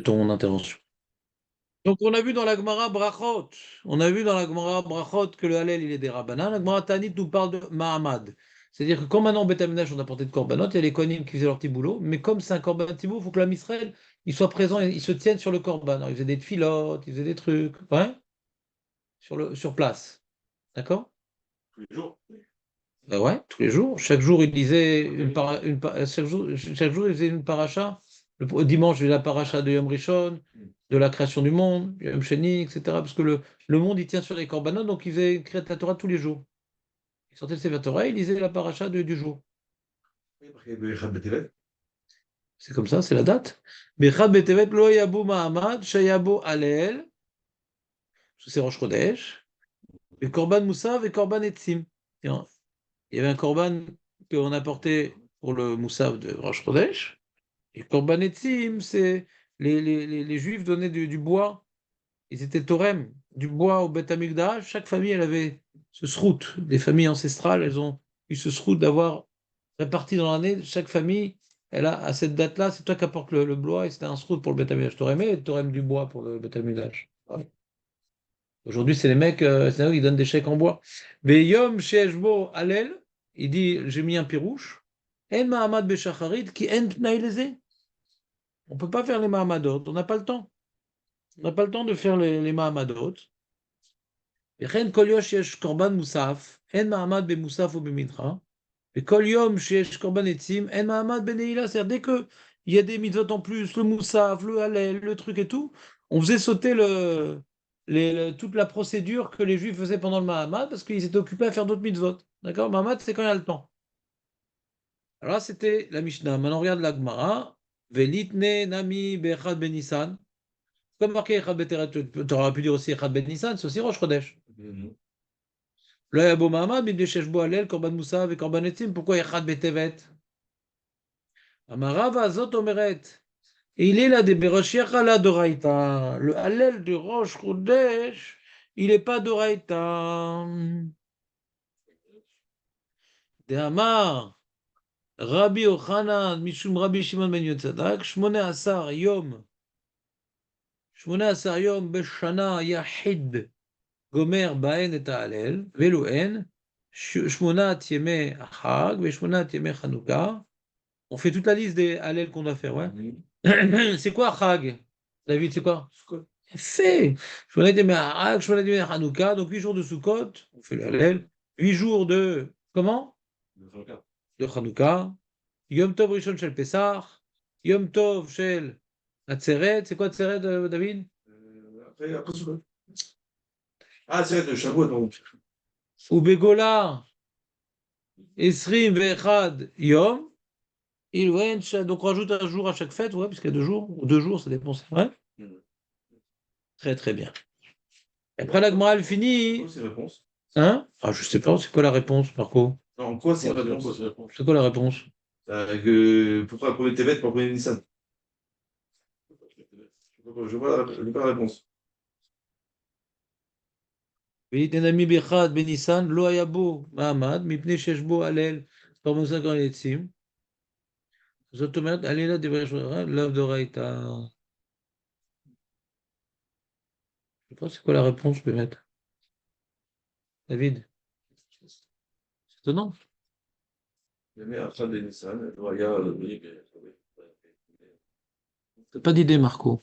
ton intervention. Donc, on a vu dans la Gemara Brachot, que le Hallel, il est des Rabbanan. La Gemara Tanit nous parle de Mahamad. C'est-à-dire que quand maintenant, au Beth Amikdash, on a porté de Korbanot, il y a les Kohanim qui faisaient leur petit boulot, mais comme c'est un Korban petit bout, il faut que l'âme Israël, il soit présent et il se tienne sur le Korban. Alors, ils faisaient des filotes, ils faisaient des trucs, ouais, sur place. D'accord? Tous les jours. Ben ouais, tous les jours. Chaque jour, il disait chaque jour, il faisait une paracha. Le dimanche, il faisait la paracha de Yom Rishon, de la création du monde, Yom Sheni, etc. Parce que le monde, il tient sur les korbanot, donc il faisait créer la Torah tous les jours. Il sortait de ses Torah, il lisait la paracha du jour. C'est comme ça, c'est la date. Bechad betevet lo yabu ma'amad, shayabo alel, c'est Rosh Chodesh, et korban Moussav et korban Etzim. Il y avait un korban qu'on apportait pour le Moussav de Rosh Chodesh. Et Korban Etzim, c'est les Juifs donnaient du bois. Ils étaient torem, du bois au Beth Amikdash. Chaque famille, elle avait ce srout. Les familles ancestrales, elles ont eu ce srout d'avoir réparti dans l'année. Chaque famille, elle a à cette date-là, c'est toi qui apportes le bois et c'était un srout pour le Beth Amikdash. Torem et torem du bois pour le Beth Amikdash. Ouais. Aujourd'hui, c'est les mecs, c'est eux qui donnent des chèques en bois. Yom Sheshbo Alel, il dit, j'ai mis un pirouche. En Mahamad Beshacharit qui en Pnai Lezeh. On ne peut pas faire les Mahamadot, on n'a pas le temps. On n'a pas le temps de faire les Mahamadot. וכן כל יום שיש קורבן מוסף, אין מעמד במוסף ou במנחה, וכל יום שיש קורבן עצים, אין מעמד בנעילה. C'est-à-dire, dès qu'il y a des mitzvot en plus, le moussaf, le halel, le truc et tout, on faisait sauter toute la procédure que les Juifs faisaient pendant le Mahamad parce qu'ils étaient occupés à faire d'autres mitzvot. D'accord? Mahamad, c'est quand il y a le temps. Alors là, c'était la Mishnah. Maintenant, on regarde la Gemara. Velitne nami bechad benissan. Comme marqué Echad Beteret, tu aurais pu dire aussi Echad Ben Nissan, c'est aussi Rosh Chodesh. Là, il y a Beau Mahamad, mais Deshesh Bo Alel, Korban Moussa et Korban Etzim, pourquoi Echad Betevet? Amarava Zot Omeret. Et il est là des Beroshiach ala Doraita. Le Halel de Rosh Chodesh, il n'est pas Doraita. De Amar, Rabbi Ochanan, Mishum Rabbi Shimon Ben Yotzadak, Shmone Asar Yom. Shmone Asar Yom Beshana Yahid. Gomer Baen et Hallel, Veloen, Shmonat Yemei Chag, Veshmonat Yemei Chanouka. On fait toute la liste des Hallel qu'on doit faire, ouais. C'est quoi Chag? David, c'est quoi? Fait. Shmonat Yemei Chag, Shmonat Yemei Chanouka, donc 8 jours de Sukkot, on fait le Hallel. 8 jours de. Comment? De Chanouka. Yom Tov Rishon Shel Pesach. Yom Tov Shel Atzeret. C'est quoi Atzeret, David? Après Sukkot. Ah, c'est de Shavuot, donc. Ou Begola. Esrim Vechad Yom. Donc on rajoute un jour à chaque fête, ouais, puisqu'il y a 2 jours, ou 2 jours, ça dépend, c'est vrai. Très très bien. Après la Gemara, elle finit. C'est réponse. Hein? Ah, je sais pas, c'est quoi la réponse, Marco? Non, en quoi c'est réponse? C'est quoi la réponse? Pourquoi le premier Tevet, pas le premier Nissan? Je vois pas la réponse. Veitenami Bechad Benissan, Lo Ayabo Mahamad, Mipne Sheshbo Alel, Parmosa Ganetzim. זאת אומרת, עלילה דברי שמרה, לאו דאורייתא. Je sais pas c'est quoi la réponse, je vais mettre. David? C'est étonnant. T'as pas d'idée, Marco.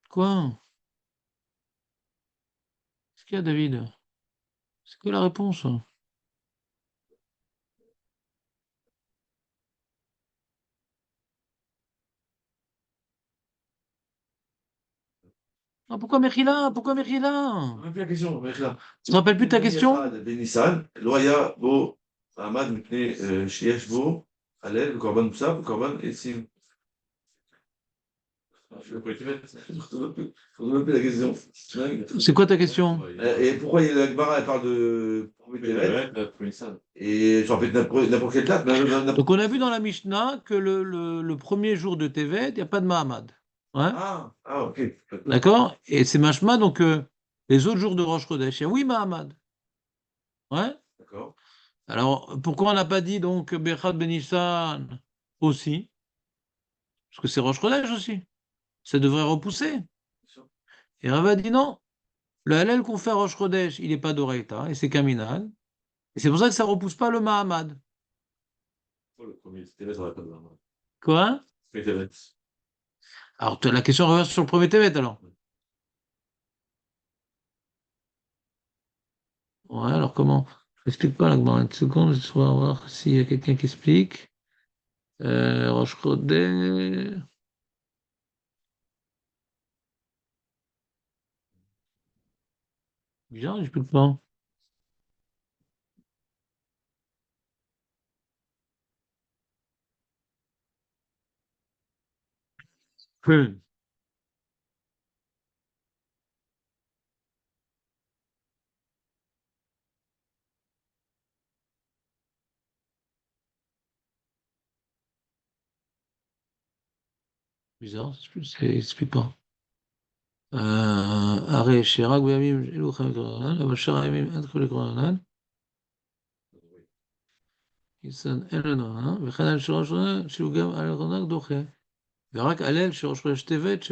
Quoi? Qu'est-ce qu'il y a, David? C'est quoi la réponse? Ah, pourquoi Mechila? Pourquoi Mechila? Même plus la question, Mechila. Tu te rappelles plus de ta question? Benissan, Loya, Bo, Ahmad, Mipne, Shiesh, Bo, Alel, Korban Moussab, Korban Etzim. Je vais pas y mettre. Je ne plus la question. C'est quoi ta question? Et pourquoi la Gemara elle parle de et j'en fais n'importe quelle date. Donc on a vu dans la Mishnah que le premier jour de Tevet, il n'y a pas de Mahamad. Ouais? Ok. D'accord? Et c'est Mashma, donc les autres jours de Rosh Chodesh, il y a oui Mahamad. Ouais? D'accord. Alors, pourquoi on n'a pas dit donc Bechad Benissan aussi? Parce que c'est Rosh Chodesh aussi. Ça devrait repousser. Et Rava dit non. Le Hallel qu'on fait à Rosh Chodesh, il n'est pas d'Oreita, et c'est Kaminal. Et c'est pour ça que ça ne repousse pas le Mahamad. Le premier Tevet, on va pas le voir. Quoi? Le premier Tevet. Alors, la question revient sur le premier Tevet, alors. Ouais, alors comment? Je n'explique pas là, une seconde, je vais voir s'il y a quelqu'un qui explique. Rosh Chodesh. Bizarre, j'explique pas. Hmm. Bizarre, ça explique pas. הרי שרק בימים אלו חיים כרענן, אבל שאר הימים אין חילוק כרענן, אין לנו, וכן על שראש חודש, שהוא גם על חודש דוחה, ורק הלל שראש חודש טבת,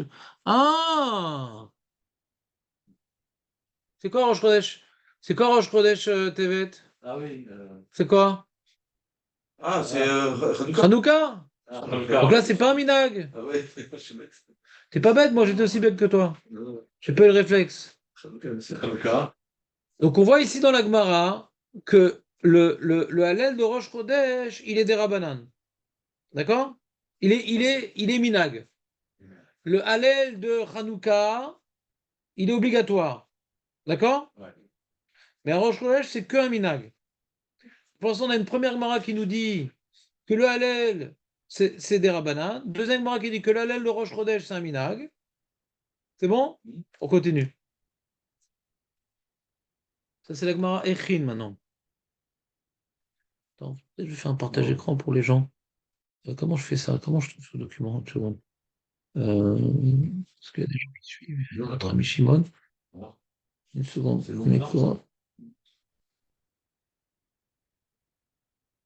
c'est quoi ראש חודש? C'est quoi ראש חודש טבת? Ah oui. C'est quoi? Ah, c'est Hanouka. Hanouka? Donc là, c'est pas un minag. Ah ouais, je suis bête. T'es pas bête, moi j'étais aussi bête que toi. Non, J'ai pas eu le réflexe. Hanouka, c'est Hanouka. Donc on voit ici dans la Gemara que le Hallel de Rosh Chodesh, il est des Rabbanan. D'accord? Il est minag. Le Hallel de Hanouka, il est obligatoire. D'accord? Ouais. Mais à Rosh Chodesh, c'est que un minag. Pour l'instant, on a une première Gemara qui nous dit que le Hallel, c'est des Rabbanan. Deuxième Gemara qui dit que le Hallel de Rosh Chodesh, c'est un minag. C'est bon? On continue. Ça, c'est la Gemara Echin maintenant. Attends, peut-être je vais faire un partage écran pour les gens. Comment je fais ça? Comment je trouve ce document? Une seconde. Parce qu'il y a des gens qui suivent. Notre ami Shimon. Une seconde.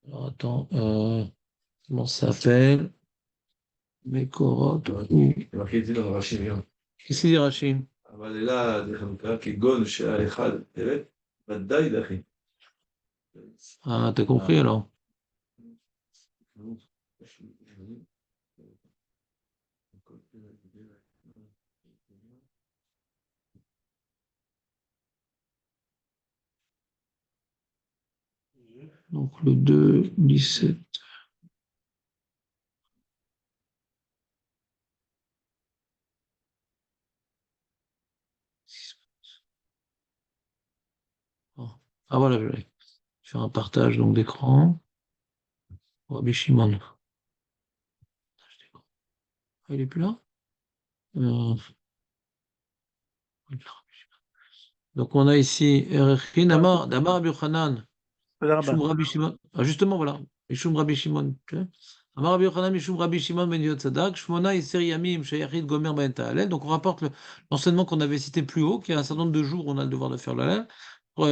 Alors attends. Comment ça s'appelle? Mekorot. Il marqué ici dans le Rachim, bien. Qu'est-ce qu'il dit Rachim? אבל אלא דחנוכה כגון שעל אחד טבת, ודאי דחי. Ah, t'as compris alors? Donc le 2, 17. Ah voilà, je vais faire un partage donc d'écran. Rabbi Shimon. Ah, il est plus là? Donc on a ici Erechin Amar, Damar Rabbi Yochanan, Mishum Rabbi Shimon. Ah, justement, voilà. Mishum Rabbi Shimon. Amar Rabbi Yochanan, Mishum Rabbi Shimon ben Yotzadak, Shmona Iser Yamim, Sheyachid Gomer ben Ta'alel. Donc on rapporte l'enseignement qu'on avait cité plus haut, qu'il y a un certain nombre de jours où on a le devoir de faire le halal.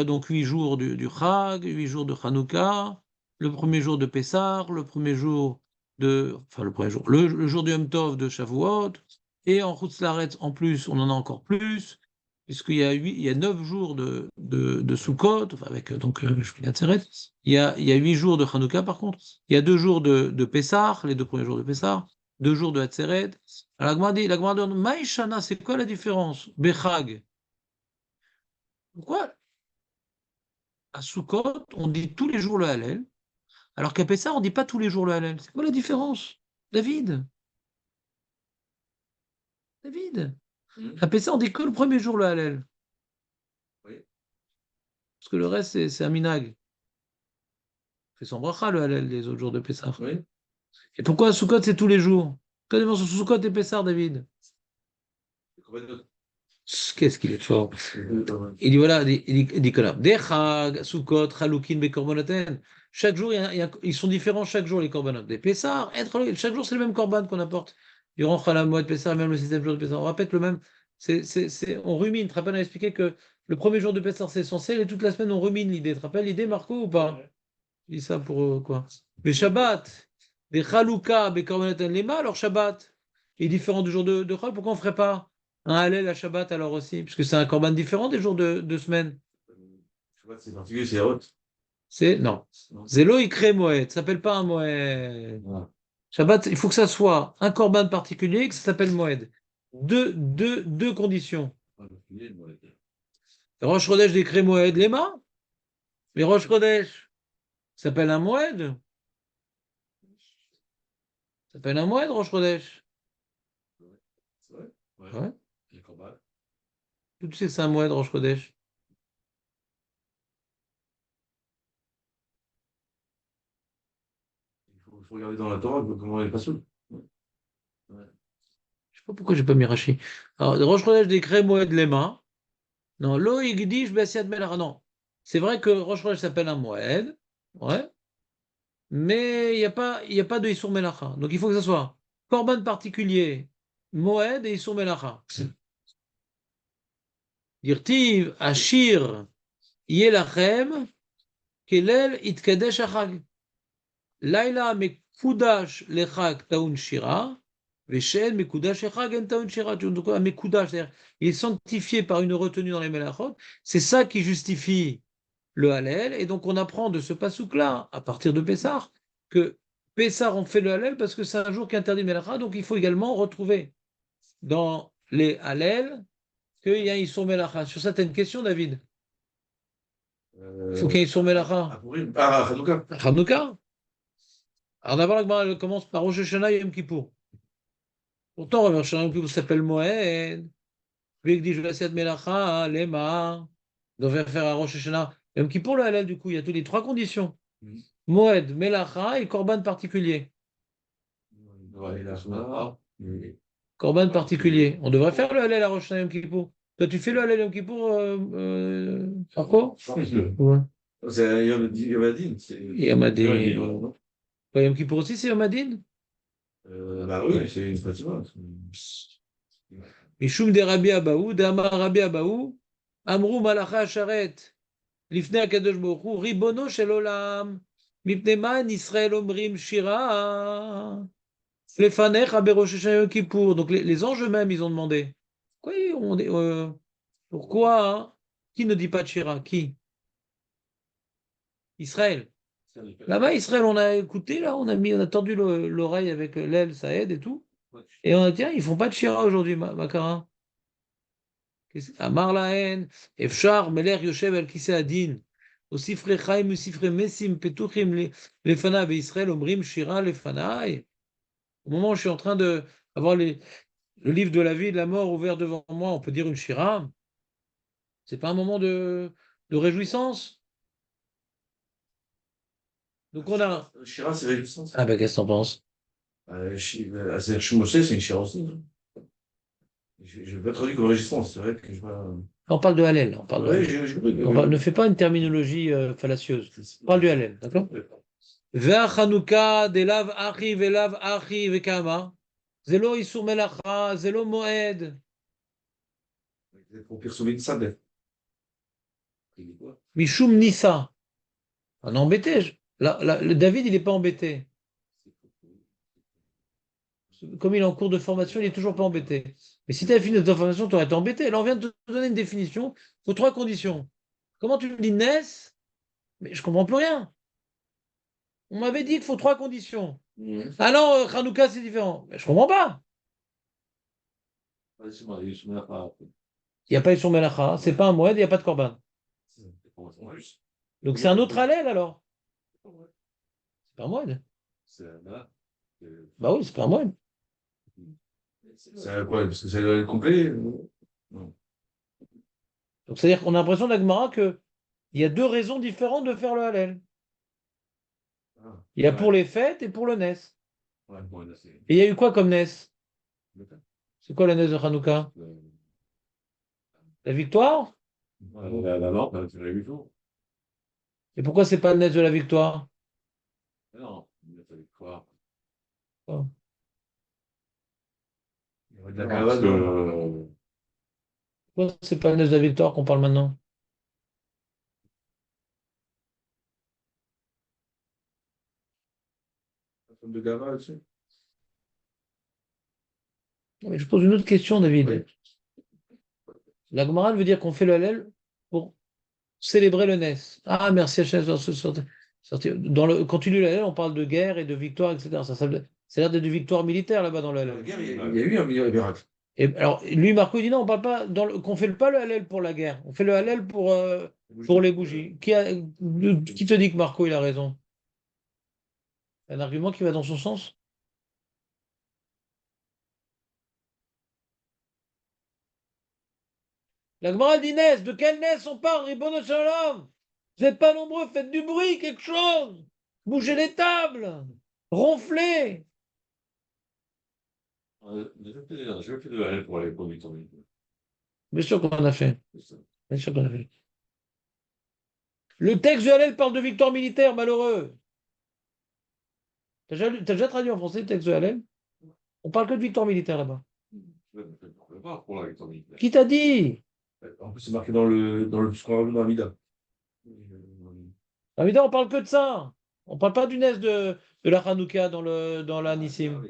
Donc 8 jours du Chag, 8 jours de Hanouka, le premier jour de Pessah, le premier jour enfin le premier jour, le jour du Yom Tov de Shavuot, et en Chutz La'aretz, en plus, on en a encore plus, puisqu'il y a 9 jours de Sukkot, enfin avec donc Shmini Atzeret, il y a 8 jours de Hanouka par contre, il y a 2 jours de Pessah, les 2 premiers jours de Pessah, 2 jours de Atzeret. Alors la Gemara dit, Maïshana, c'est quoi la différence? Bechag. Pourquoi à Sukkot, on dit tous les jours le Hallel, alors qu'à Pessah, on ne dit pas tous les jours le Hallel. C'est quoi la différence? David? David? À Pessah, on dit que le premier jour le Hallel. Oui. Parce que le reste, c'est un minag. C'est son bracha le Hallel les autres jours de Pessah. Oui. Et pourquoi à Sukkot, c'est tous les jours? Quelle différence entre Sukkot et Pessah, David? Qu'est-ce qu'il est fort. Il dit voilà, il dit que là, Dechag, Sukkot, Chalukin, Bekorbonaten. Chaque jour, ils sont différents chaque jour, les korbanot. Des Pessah, chaque jour, c'est le même korban qu'on apporte. Durant Chalamot, Pessah, même le sixième jour de Pessah. On répète le même. On rumine. Trappel a expliqué que le premier jour de Pessah, c'est essentiel, et toute la semaine, on rumine l'idée. Trappel l'idée, Marco, ou pas? Je dis ça pour quoi? Mais Shabbat, des Chalouka, des Korbanot Lema, alors Shabbat est différent du jour de Chol. Pourquoi on ne ferait pas un Hallel à Shabbat alors aussi? Puisque c'est un Korban différent des jours de semaine. Shabbat, c'est particulier, c'est haute. C'est, non. Non. Zélo, il crée Moed. Ça s'appelle pas un Moed. Voilà. Shabbat, il faut que ça soit un Korban particulier et que ça s'appelle Moed. Deux conditions. Particulier, bon, ok. Rosh Chodesh des crée Moed Lema. Mais Rosh Chodesh s'appelle un Moed. Ça s'appelle un Moed, Rosh Chodesh. C'est vrai? Ouais. Ouais. Et le Corban. Tu sais que c'est un Moed, Rosh Chodesh. Il faut regarder dans la Torah comment elle passe. Ouais. Ouais. Je sais pas pourquoi j'ai pas mis Rashi. Alors, Rosh Chodesh des crée Moed Lema. Non, Lo Yigdish Bessiad Melach. Non. C'est vrai que Rosh Chodesh s'appelle un Moed. Ouais. Mais il y a pas de Issour Melacha. Donc il faut que ce soit Korban particulier, Moed et Issour Melacha. Dirtiv, Ashir, Yelachem, Kelel, Itkadesh Achag. Laila Mekudash Lechag Taun Shira, Veshen Mekudash Echag En Taun Shira. Donc un Mekudash, c'est-à-dire il est sanctifié par une retenue dans les Melachot. C'est ça qui justifie le Hallel. Et donc on apprend de ce pasouk-là, à partir de Pessah, que Pessah on fait le Hallel parce que c'est un jour qui interdit le Melacha, donc il faut également retrouver dans les Hallel qu'il y a un Issour Melacha. Sur ça, tu as une question, David? Il faut qu'il y ait un Issour Melacha. Hanouka. Hanouka. Alors d'abord, la Gemara, elle commence par Rosh Hashanah et Yom Kippour. Pourtant, Rosh Hashanah et Yom Kippour s'appelle Moed. Puis il dit, je vais essayer de Melacha, Lema. Donc, on va faire à Rosh Hashanah. Yom Kippour, le Hallel, du coup, il y a toutes les trois conditions. Moed, Melacha et Korban particulier. Ouais, il a Hanouka. Korban particulier. On devrait faire le Hallel à Rosh Hashanah Yom Kippour. Toi, tu fais le Hallel Yom Kippour, Marco? Ouais. C'est Yomadin. Yom Hadin. Ouais, Yom Kippour aussi, c'est Yom Hadin? Bah oui, c'est une fatima. Mishum de Rabbi Abaou, de Amar Rabbi Abaou, Amrou Malacha Sharet, Lifnei Akadosh Baruch Hu, Ribono Shel Olam, Mipnei Man Israël Omrim Shira, Lefanecha Berosh Hashanah Yom Kippour. Donc les anges eux-mêmes, ils ont demandé. Pourquoi hein, qui ne dit pas de Shira? Qui? Israël. Là-bas, Israël, on a écouté, là, on a tordu l'oreille avec l'aile, ça aide et tout. Et on a dit, tiens, ils font pas de Shira aujourd'hui, Makara. Amar lahen, Efshar, Meler, Yoshev, El Kise Adin, Osifre Chaim, Osifre Messim, Petuchim, Lefana, Israël, Omrim, Shira, Lefanaï. Au moment où je suis en train de avoir le livre de la vie et de la mort ouvert devant moi, on peut dire une Shira. C'est pas un moment de réjouissance? Donc on a. Shira, c'est réjouissance. Ah ben qu'est-ce que t'en penses? C'est Shumosé, c'est une Shira aussi. Je vais pas traduire comme réjouissance, c'est vrai que je vois. On parle de Hallel. On parle de Oui, Hallel. Ne fais pas une terminologie fallacieuse. On parle du Hallel, d'accord? Ve'achanouka delav achi velav achi vekama. Zelo isur melacha, zelo moed. Pour Pirsoumin Sadeh. Mishum nissa. On est embêté. Le David, il n'est pas embêté. Comme il est en cours de formation, il n'est toujours pas embêté. Mais si tu avais fini notre formation, tu aurais été embêté. Là, on vient de te donner une définition. Il faut trois conditions. Comment tu me dis naisse? Mais je comprends plus rien. On m'avait dit qu'il faut trois conditions. Ah non, Hanouka, c'est différent. Mais je comprends pas. Il n'y a pas Issour Melacha, c'est pas un Moed, il n'y a pas de Korban. Donc c'est un autre Hallel alors. C'est pas un Moed. Bah oui, c'est pas un Moed. C'est quoi? Parce que c'est le complet? Non. Donc c'est-à-dire qu'on a l'impression d'Agmara qu'il y a deux raisons différentes de faire le Hallel. Ah, Il y a ouais. pour les fêtes et pour le Nes. Ouais, bon, là, Et il y a eu quoi comme Nes? C'est quoi la Nes de Hanouka? La victoire? la mort, tu l'as vu tout. Et pourquoi c'est pas le Nes de la victoire? Non, il a fallu croire. Oh. Il y aurait de la caravane. Pourquoi c'est pas le Nes de la victoire qu'on parle maintenant? De Gava aussi. Mais je pose une autre question, David. Oui. La Gemara veut dire qu'on fait le Hallel pour célébrer le Nes. Ah, merci Hachem. Quand tu lis le Hallel, on parle de guerre et de victoire, etc. Ça a l'air d'être de victoire militaire là-bas dans le Dans la Hallel. guerre, il y a eu un miracle. Et alors, lui, Marco, il dit non, on parle pas qu'on fait pas le Hallel pour la guerre. On fait le Hallel pour les bougies. Qui te dit que Marco, il a raison? Un argument qui va dans son sens? La Gemara dit Nes. De quel Nes on parle, Ribono Shalom? Vous n'êtes pas nombreux, faites du bruit, quelque chose. Bougez les tables. Ronflez. Je fais de la haine pour aller pour Victor Hugo. Bien sûr qu'on a fait. C'est ça. Bien sûr qu'on a fait. Le texte du Hallel parle de victoire militaire, malheureux. T'as déjà traduit en français le texte de Hallel? On parle que de victoire militaire là-bas. Je ne pas pour la Victor Hugo. Qui t'a dit? En plus, c'est marqué dans le ce qu'on a vu dans Amida. Évidemment, on parle que de ça. On parle pas du Nes de la Hanouka dans la Nissim.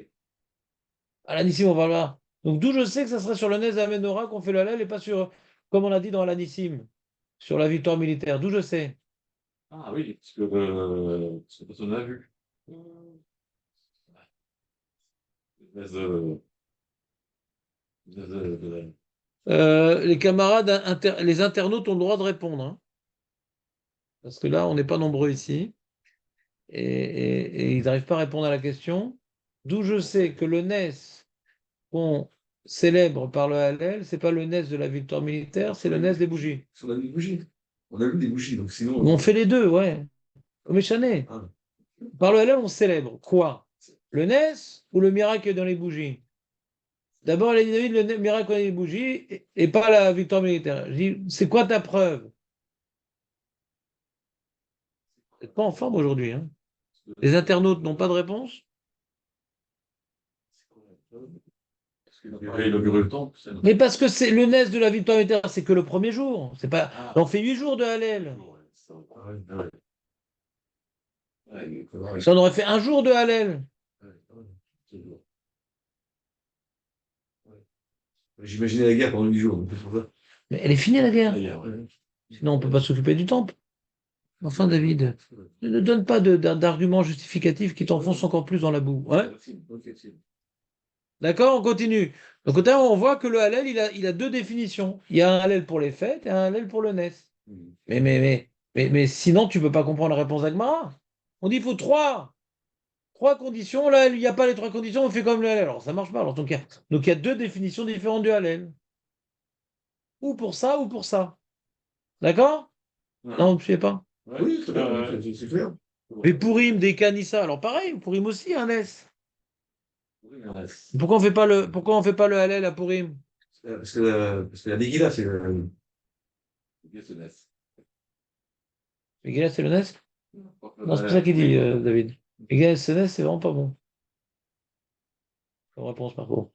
À la Nissim, on va là. Donc d'où je sais que ça serait sur le Nes de la Menorah qu'on fait le Hallel et pas sur, comme on a dit dans la Nissim, sur la victoire militaire. D'où je sais. Ah oui, parce que personne n'a vu. Mais, Les camarades, les internautes ont le droit de répondre, hein. Parce que là, on n'est pas nombreux ici. Et ils n'arrivent pas à répondre à la question. D'où je sais que le Nes qu'on célèbre par le Hallel, c'est pas le Nes de la victoire militaire, c'est le Nes des bougies. On a vu des bougies. On a vu des bougies, donc sinon. On fait les deux, ouais. Au Méchané. Ah. Par le Hallel, on célèbre quoi? Le Nes ou le miracle dans les bougies? D'abord, il a dit le miracle dans les bougies et pas la victoire militaire. Je dis, c'est quoi ta preuve? Vous n'êtes pas en forme aujourd'hui, hein? Les internautes n'ont pas de réponse? Il a inauguré le temple. Mais parce que c'est le Nes de la victoire militaire, c'est que le premier jour. C'est pas. On fait 8 jours de Hallel. Ça, on aurait fait un jour de Hallel. J'imaginais la guerre pendant 8 jours, donc c'est pour ça. Mais elle est finie la guerre. Ouais. Sinon, on ne peut pas s'occuper du temple. Enfin, David, ne donne pas d'arguments justificatifs qui t'enfoncent encore plus dans la boue. Ouais. D'accord, on continue. Donc, on voit que le Hallel, il a deux définitions. Il y a un Hallel pour les fêtes et un Hallel pour le Nes. Mais sinon, tu ne peux pas comprendre la réponse d'Agmara. On dit qu'il faut trois conditions. Là, il n'y a pas les trois conditions, on fait comme le Hallel. Alors, ça ne marche pas. Alors, donc, il y a deux définitions différentes du Hallel. Ou pour ça, ou pour ça. D'accord? Non, vous ne suivez pas. Oui, c'est clair. Mais Pourim, des Kanissa, alors pareil, Pourim aussi, un S. Pourquoi on fait pas le Hallel à Pourim? Parce que la Megillah, c'est. Megillah, c'est le Nes? Non, c'est pas ça qu'il dit, David. Megillah, c'est le Nes, c'est vraiment pas bon. Comme réponse, par contre.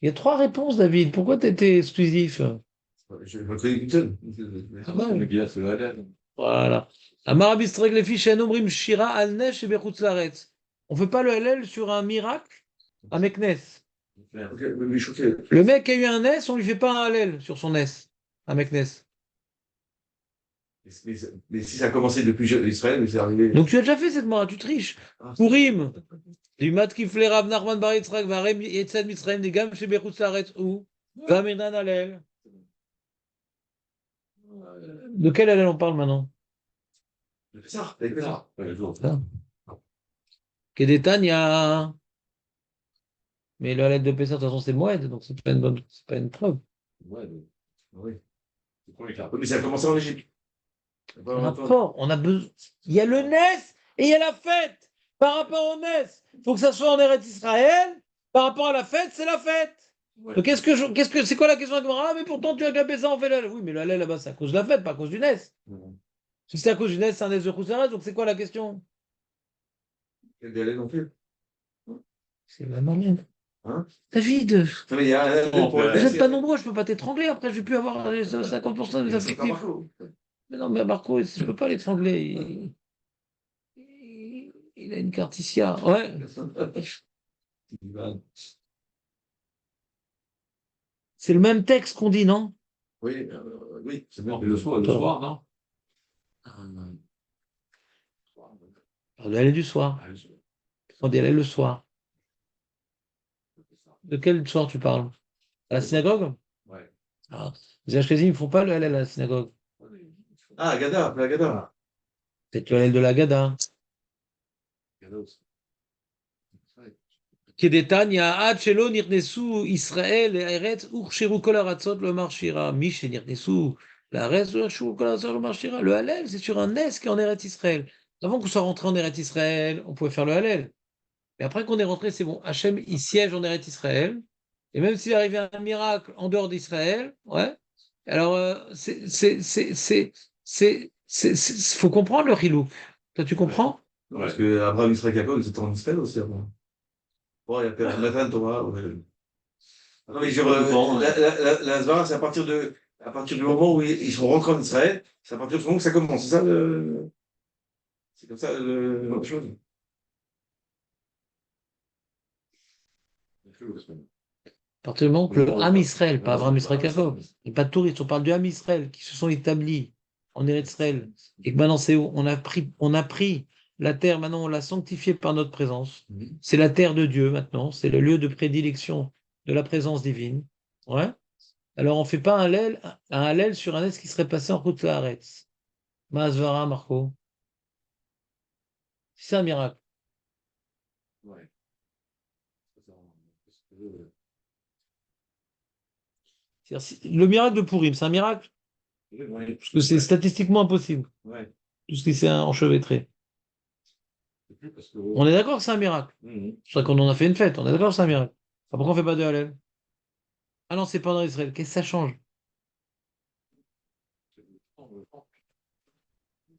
Il y a trois réponses, David. Pourquoi tu étais exclusif? Je connais qu'une seule. Ah bah oui. Mais c'est la haine. Voilà. Amar Bistreg les fiches Omrim Shira al Nesh et Bechutz Laretz. On fait pas le Hallel sur un miracle avec Nes. Ok, mais je trouve que. Le mec qui a eu un Nes, on lui fait pas un Hallel sur son Nes. Avec Nes. Mais si ça a commencé depuis Israël, mais c'est arrivé. Donc tu as déjà fait cette mort, tu triches. Ah, Pourim. Du mat qui flaira Nachman Bar Yitzhak, Varem Yetzad Mitzrayim, des Gam chez Bechutz Laretz ou Vamenan Hallel. De quel Hallel on parle maintenant? ça. Kedetania. Mais le Hallel de Pessah, de toute façon, c'est Moed, donc c'est pas une preuve. Ouais, Oui. c'est quoi les cartes? Mais ça a commencé en Égypte. Rapport, on a besoin. Il y a le Nes et il y a la fête. Par rapport au Nes, il faut que ça soit en Eretz Israël. Par rapport à la fête, c'est la fête. Ouais. Donc c'est quoi la question de Gemara? Ah, mais pourtant tu as gabé ça, on fait le. Oui, mais le Hallel là-bas, c'est à cause de la fête, pas à cause du Nes. Si c'est à cause du Nes, c'est un Nes de Khoussaret, donc c'est quoi la question? Quel délai non plus. C'est la malade. Hein? David, Non, mais il y a un. Non, vous n'êtes pas nombreux, je ne peux pas t'étrangler. Après, je ne vais plus avoir les 50% des C'est pas affectifs. Marco. Mais non, mais Marco, je ne peux pas l'étrangler. il a une carte ici. Ouais. C'est le même texte qu'on dit, non? Oui, oui, c'est bien. Le soir, non? On dit aller du soir. On dit aller le soir. De quel soir tu parles? À la synagogue? Ouais. Ah. Les Ashkénazim, ils ne font pas le Hallel à la synagogue. Ah, Gada, la Gada. Peut-être le Hallel de la Gada. Kedetania, Ad Shelo Nirnesu Israël et Eretz Urshiru Kol Aratzot le Marshira. Mish Nirnesu la Eretz Urshiru Kol Aratzot le Marshira. Le Hallel, c'est sur un Nes qui est en Eretz Israël. Avant qu'on soit rentré en Eretz Israël, on pouvait faire le Hallel. Mais après qu'on est rentré, c'est bon. Hachem, il siège en Eretz Israël. Et même s'il arrivait un miracle en dehors d'Israël, ouais. Alors, faut comprendre le Chilouk. Toi, tu comprends? Parce que Abraham, Israël, Jacob, ils étaient en Israël aussi avant. Bon, il y a Père Nathan, Thomas. Ouais. Non, mais genre, la Zvara, c'est à partir du moment où ils sont rentrés en Israël, c'est à partir du moment où ça commence. C'est ça c'est comme ça la chose. À partir du moment que le Ham Israël, pas Abraham Israël Jacob, et pas de touristes, on parle du Ham Israël qui se sont établis en Eretz Israël, et que maintenant c'est où on a pris la terre, maintenant on l'a sanctifiée par notre présence. C'est la terre de Dieu maintenant, c'est le lieu de prédilection de la présence divine. Ouais. Alors on ne fait pas un hallel sur un est qui serait passé en route la Haaretz. Maasvara, Marco. C'est un miracle. Ouais. Le miracle de Purim, c'est un miracle parce que c'est statistiquement impossible. Ouais. Tout ce qui s'est enchevêtré. On est d'accord que c'est un miracle. C'est vrai qu'on en a fait une fête. On est d'accord que c'est un miracle. Alors pourquoi on ne fait pas de Hallel? Ah non, c'est pas dans Israël. Qu'est-ce que ça change?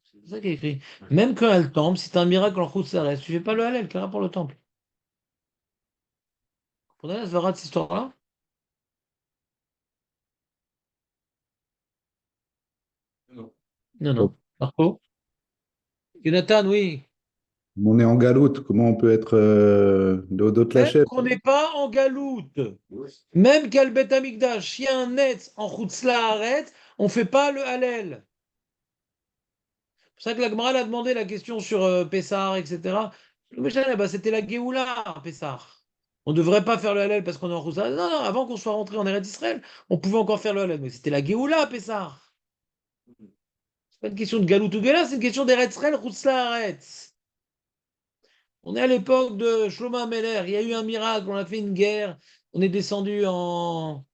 C'est ça qui est écrit. Même quand elle tombe, si c'est un miracle en route, ça reste. Tu fais pas le Hallel, qu'un pour le temple. Vous comprenez la svara de cette histoire-là? Non. Non, non. Marco? Jonathan, oui. On est en galoute, comment on peut être d'autres Même lachets? qu'on n'est pas en galoute, même qu'à le Beth Amikdash, s'il y a un net en Chutzla arrête, on ne fait pas le Hallel. C'est pour ça que la Gemara a demandé la question sur Pessar, etc. Le Mishnah, bah, c'était la Géoula, Pessar. On ne devrait pas faire le Hallel parce qu'on est en Chutzla. Non, non, avant qu'on soit rentré en Eretz Israël, on pouvait encore faire le Hallel. Mais c'était la Géoula, Pessar. C'est pas une question de galoute ou Géla, c'est une question d'Eretz Israël, Chutzla arrête. On est à l'époque de Shlomo Ameler. Il y a eu un miracle. On a fait une guerre. On est descendu en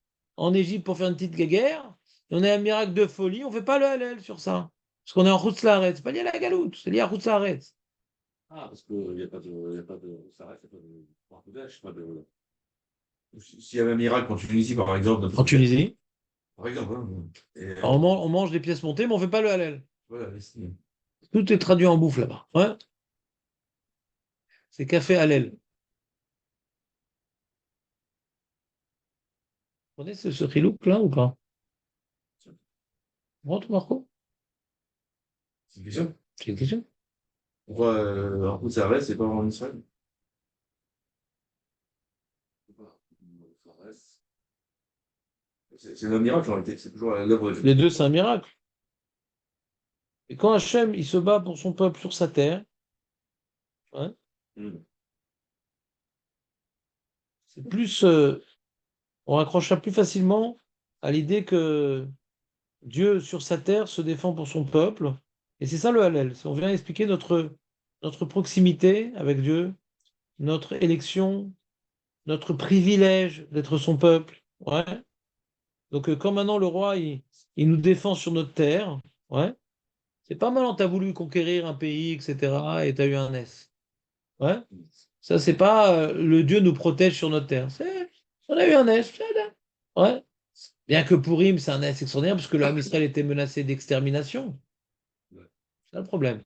Égypte pour faire une petite guerre. Et on a un miracle de folie. On ne fait pas le Hallel sur ça. Parce qu'on est en Routslaret. C'est pas lié à la galoute. C'est lié à Routslaret. Ah, parce qu'il n'y a pas de. Ça reste, il n'y a pas de. S'il y avait un miracle en Tunisie, par exemple. En Tunisie, Par exemple. Hein, et, alors, on mange des pièces montées, mais on ne fait pas le Hallel. voilà, Tout est traduit en bouffe là-bas. Ouais. C'est café Hallel. Vous connaissez ce chilouk là ou pas? Rentre, Marco? c'est une question. C'est une question. Pourquoi en route, ça reste, c'est pas en Israël? C'est un miracle en réalité, c'est toujours l'œuvre de Les Dieu. deux, c'est un miracle. Et quand Hachem, il se bat pour son peuple sur sa terre, ouais, c'est plus, on raccrochera plus facilement à l'idée que Dieu sur sa terre se défend pour son peuple. Et c'est ça le Hallel. On vient expliquer notre proximité avec Dieu, notre élection, notre privilège d'être son peuple. Ouais. Donc quand maintenant le roi il nous défend sur notre terre, ouais, c'est pas mal, t'as voulu conquérir un pays, etc. Et t'as eu un S. Ouais. Ça, c'est pas le Dieu nous protège sur notre terre. On a eu un S. Ouais. Bien que Purim, c'est un S extraordinaire, parce que l'homme Israël était menacé d'extermination. C'est ça le problème.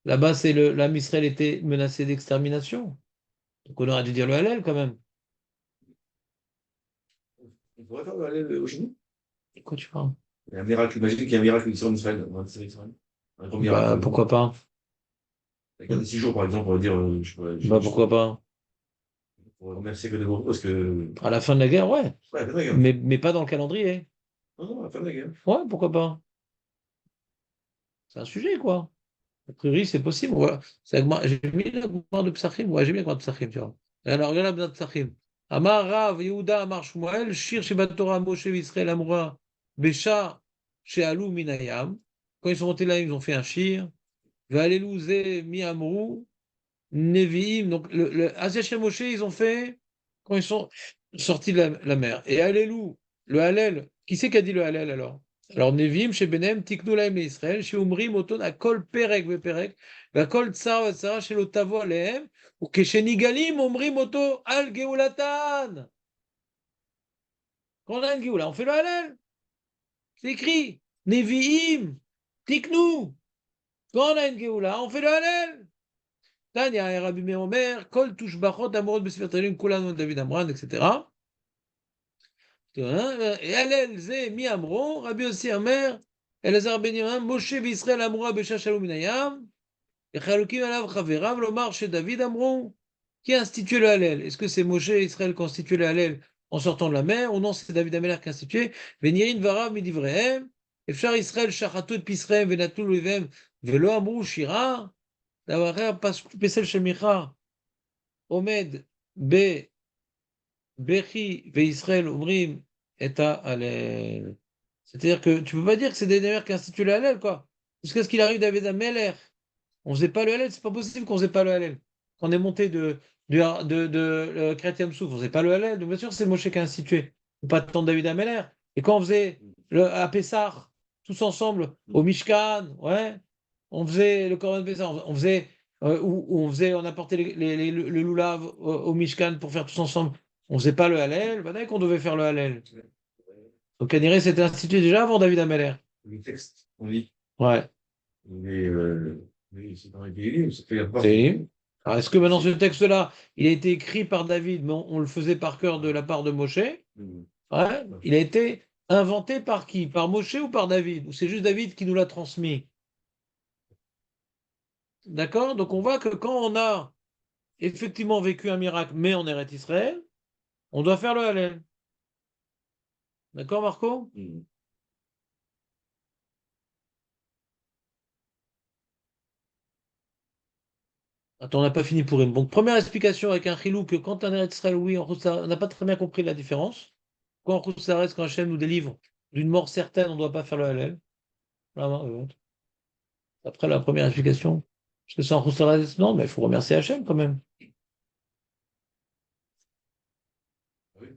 Là-bas, l'homme Israël était menacé d'extermination. Donc on aurait dû dire le Hallel quand même. On pourrait faire aller aujourd'hui. De quoi tu parles? Il y a un miracle, imagine qu'il y a un miracle qui sort en Israël, un grand miracle. Bah, pourquoi pas? Avec un des 6 jours, par exemple, on va dire, Bah, pourquoi pas? pour remercier que de vous, parce que, À la fin de la guerre, ouais. ouais, c'est vrai, Mais pas dans le calendrier. non, non, la fin de la guerre. Ouais, pourquoi pas? C'est un sujet, quoi. A priori, c'est possible. Ouais. J'ai mis la Gemara de Psachim. Ouais, j'ai mis la Gemara de Psachim, tu vois. Et alors, regarde la Gemara de Psachim. Amar Rav Yehuda Amar Shmuel, Shir Shebat Torah Moshe Israël Amra, Besha Shealu Minayam. Quand ils sont montés là, ils ont fait un shir. Ve'alelu Ze Mi Amru, Nevi'im. Donc, le Asiachem Moshe, ils ont fait quand ils sont sortis de la mer. Et Alelu, le Hallel, qui c'est qui a dit le Hallel alors? Alors, Nevi'im, chez Benem, Tiknu Lahem Israël, chez Umrim, Oton, Akol Perek Veperek, Vakol Tsar Vatsara, chez Lotavo Alehem, ou Keshenigalim, Umrim, Oto, Al Geulatan. Quand on a une Géoula, on fait le Hallel. C'est écrit. Nevi'im, Tiknu. Quand on a une Géoula, on fait le Hallel. Tania, Rabbi Meomer, Kol Tushbachot, Amorot Besfertalim, Kulano, David Amran, etc. Et Hallel, Ze, Mi Amron, Rabbi aussi Amer, Elazar Ben Yehuda, Moshe B'Israël Amora Besha Shalom Minayam, et Chalukim Alav Chaverav, Lomar chez David Amron. Qui a institué le Hallel? Est-ce que c'est Moshe et Israël qui ont institué le Hallel en sortant de la mer, ou non, c'est David Ameler qui a institué? Venirin Varav Midivrehem, Efshar Israël Shachatot Pisrehem, Venatul Levem, Velo Amrou Shira, Davarer Pesel Shemicha, Omed Be Bechi Ve Israël Umrim Eta Hallel. C'est-à-dire que tu peux pas dire que c'est des Ameler qui a institué le Hallel, quoi. Jusqu'à ce qu'il arrive David Ameler. On faisait pas le Hallel, c'est pas possible qu'on faisait pas le Hallel. Quand on est monté de Kriyat Souf, on faisait pas le Hallel. Donc bien sûr, c'est Moshe qui a institué. Faut pas attendre David Ameller. Et quand on faisait à Pessah, tous ensemble, au Mishkan, ouais, on faisait le Korban Pessah, on faisait, on apportait le loulav au Mishkan pour faire tous ensemble. On faisait pas le Hallel, bah, dès qu'on devait faire le Hallel. Donc Kaniré s'était institué déjà avant David Ameller. Le texte, on lit. Ouais. Mais, oui, c'est dans les livres, ça fait C'est- Alors, est-ce que maintenant ce texte-là, il a été écrit par David, mais on le faisait par cœur de la part de Moshe? Ouais. Il a été inventé par qui? Par Moshe ou par David? Ou c'est juste David qui nous l'a transmis? D'accord? Donc on voit que quand on a effectivement vécu un miracle, mais en Eretz Israël, on doit faire le Hallel. D'accord, Marco? Attends, on n'a pas fini pour une. Donc, première explication avec un chilou que quand on est Eretz Israël, oui, on n'a pas très bien compris la différence. Quand quand Hachem nous délivre d'une mort certaine, on ne doit pas faire le Hallel. Voilà, après la première explication. Parce que sans Roussaraz, non, mais il faut remercier Hachem quand même. Oui.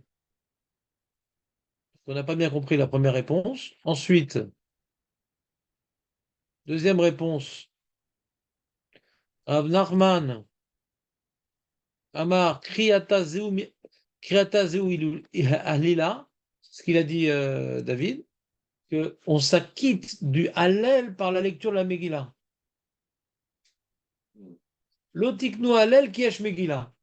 On n'a pas bien compris la première réponse. Ensuite, deuxième réponse. Rav Nachman, Amar, Kriyata Zeu Halila, ce qu'il a dit David, qu'on s'acquitte du Hallel par la lecture de la Megillah. Lotiknu Hallel Kiesh Megillah.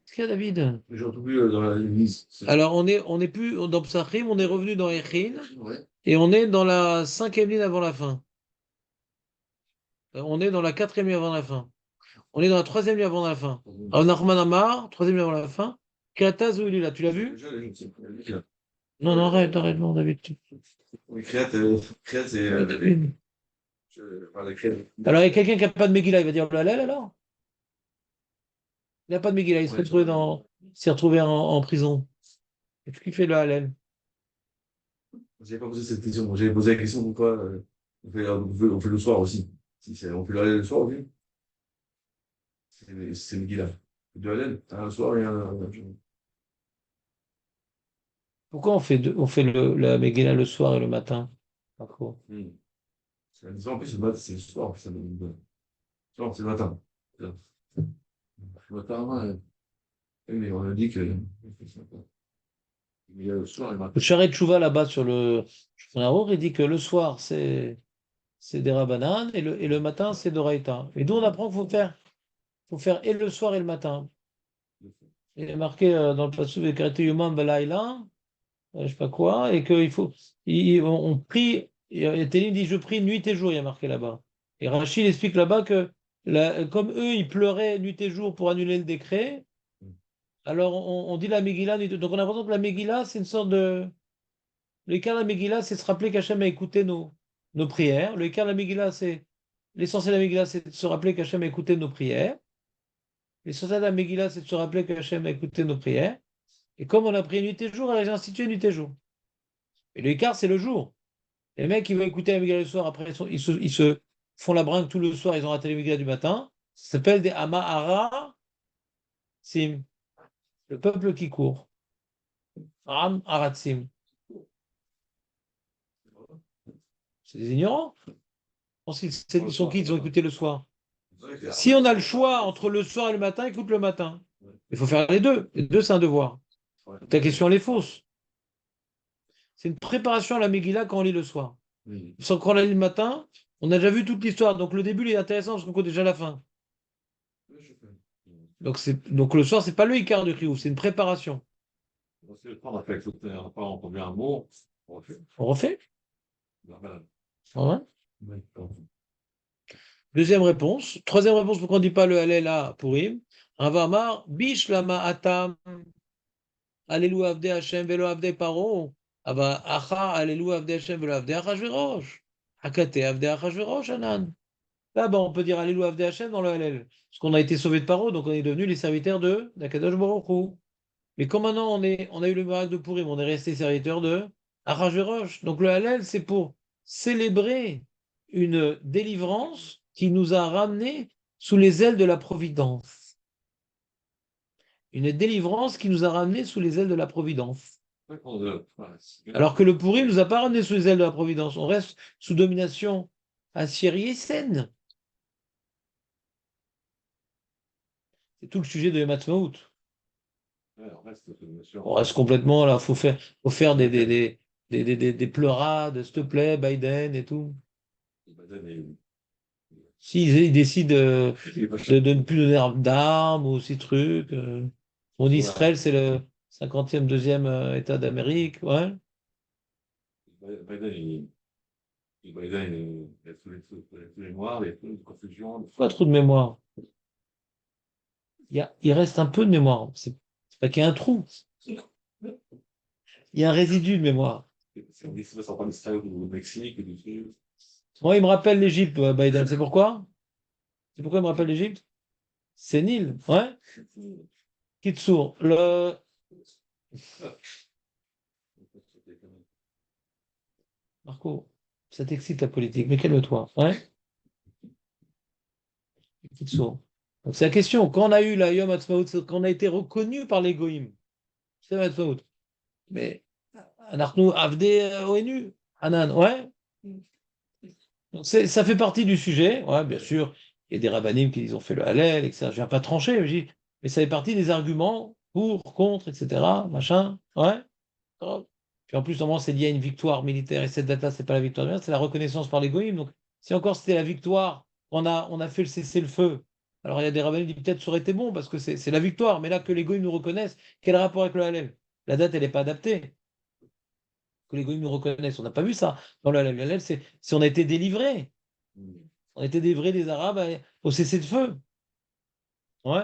Qu'est-ce qu'il y a, David? J'ai entendu dans la l'église. Alors, on est plus dans Psachim, on est revenu dans Echin, Ouais. et on est dans la cinquième ligne avant la fin. On est dans la quatrième ligne avant la fin. On est dans la troisième ligne avant la fin. Alors, Nachman Amar, troisième ligne avant la fin. Kriyata Zouilila, tu l'as vu? Non, non, arrête, non, David. Oui, Créate, c'est. David. Je parle de Créate. Alors, il y a quelqu'un qui n'a pas de Megillah, il va dire le Hallel alors? Il n'a pas de Megillah, il s'est retrouvé en prison. Qu'est-ce qu'il fait le Hallel? Je n'avais pas posé cette question. Moi, j'avais posé la question pourquoi on fait le soir aussi. On fait le Hallel le soir aussi. C'est Megillah. Le Hallel, un soir et un jour. Pourquoi on fait la Megillah le soir et le matin? Marco. C'est la différence, en plus, c'est le soir. Non, c'est le matin. Le matin, ouais. Oui, mais on a dit que. Il y a le soir et le matin. Le Sharet Chouva là-bas sur le Shulchan, il dit que le soir c'est des Rabbanan et le matin c'est d'Oraïta. Et d'où on apprend qu'il faut faire et le soir et le matin. Il est marqué dans le passage de Kriyat Yomam Balaïla, je sais pas quoi, et qu'il faut on prie Et Télim dit, je prie nuit et jour, il y a marqué là-bas. Et Rachid explique là-bas que comme eux, ils pleuraient nuit et jour pour annuler le décret, alors on dit la Megillah. Donc on a l'impression que la Megillah, c'est une sorte de... Le cas de la Megillah, c'est se rappeler qu'Hachem a écouté nos prières. Le cas de la Megillah, c'est... L'essentiel de la Megillah, c'est de se rappeler qu'Hachem a écouté nos prières. L'essentiel de la Megillah, c'est de se rappeler qu'Hachem a écouté nos prières. Et comme on a prié nuit et jour, elle a institué nuit et jour. Et le Icar, c'est le jour. Les mecs, ils vont écouter la Megillah le soir, après, ils se font la brinque tout le soir, ils ont raté la Megillah du matin. Ça s'appelle des Amahara Sim, le peuple qui court. Ram Aratsim. C'est des ignorants. Ils sont qui? Ils ont écouté le soir. Si on a le choix entre le soir et le matin, écoute le matin. Il faut faire les deux. Les deux, c'est un devoir. Ta question, elle est fausse. C'est une préparation à la Megillah quand on lit le soir. Sans qu'on la lit le matin, on a déjà vu toute l'histoire. Donc le début il est intéressant parce qu'on connaît déjà la fin. Donc le soir, c'est pas le Icar du Kriyou, c'est une préparation. On a fait on convient un mot, on refait. On refait? Voilà. Ouais. Deuxième réponse. Troisième réponse, pourquoi on ne dit pas le Hallel à Purim? Rav Amar, Bish lama atam, Alléluia avde Hashem velo avde paro, ava acha, Alléluia avde Hashem velo avde Achashverosh, Hakate avde Achashverosh anan. Là-bas, on peut dire Alléluia avde Hashem dans le Hallel, parce qu'on a été sauvé de Paro, donc on est devenus les serviteurs d'Akadosh Baruch Hu. Mais comme maintenant on a eu le miracle de Purim, on est resté serviteurs de Achashverosh. Donc le Hallel, c'est pour célébrer une délivrance qui nous a ramenés sous les ailes de la providence. Une délivrance qui nous a ramenés sous les ailes de la providence. Alors que le Purim ne nous a pas ramenés sous les ailes de la providence. On reste sous domination assyrienne. C'est tout le sujet de Yom Ha'atzmaut. On reste complètement là, faut faire des pleurades, s'il te plaît, Biden et tout. S'ils décident de ne plus donner d'armes ou ces trucs. On dit Israël, c'est le 50e, deuxième État d'Amérique. Ouais. Biden, il a tous les mémoires, il y a plus de confusion. Pas trop de mémoire. Il reste un peu de mémoire. C'est pas qu'il y a un trou. Il y a un résidu de mémoire. C'est une décision pas d'Israël ou au Mexique ou du Sud. Moi, il me rappelle l'Égypte, Biden. C'est pourquoi? C'est pourquoi il me rappelle l'Égypte? C'est Nil. Ouais. Kitsour. Marco, ça t'excite la politique, mais calme-toi. Ouais. Kitsour. Donc c'est la question. Quand on a eu la Yom Ha'atzmaut, quand on a été reconnu par les Goïm, c'est Yom Ha'atzmaut. Mais Anarchnou Avdé ONU, Hanan, ouais. Donc ça fait partie du sujet, ouais, bien sûr. Il y a des rabbinim qui ont fait le Hallel, etc. Je ne viens pas trancher, mais ça fait partie des arguments pour, contre, etc. Machin, ouais. Puis en plus, normalement, c'est lié à une victoire militaire, et cette date-là, c'est pas la victoire militaire, c'est la reconnaissance par les Goïm. Donc, si encore c'était la victoire, on a fait le cessez-le-feu. Alors, il y a des rabbinim qui disent peut-être ça aurait été bon, parce que c'est la victoire, mais là, que les Goïm nous reconnaissent, quel rapport avec le Hallel? La date, elle n'est pas adaptée. Que les Goïm nous reconnaissent, on n'a pas vu ça. Dans le Hallel, c'est si on a été délivrés. On a été délivrés des Arabes au cessez-le-feu. Ouais.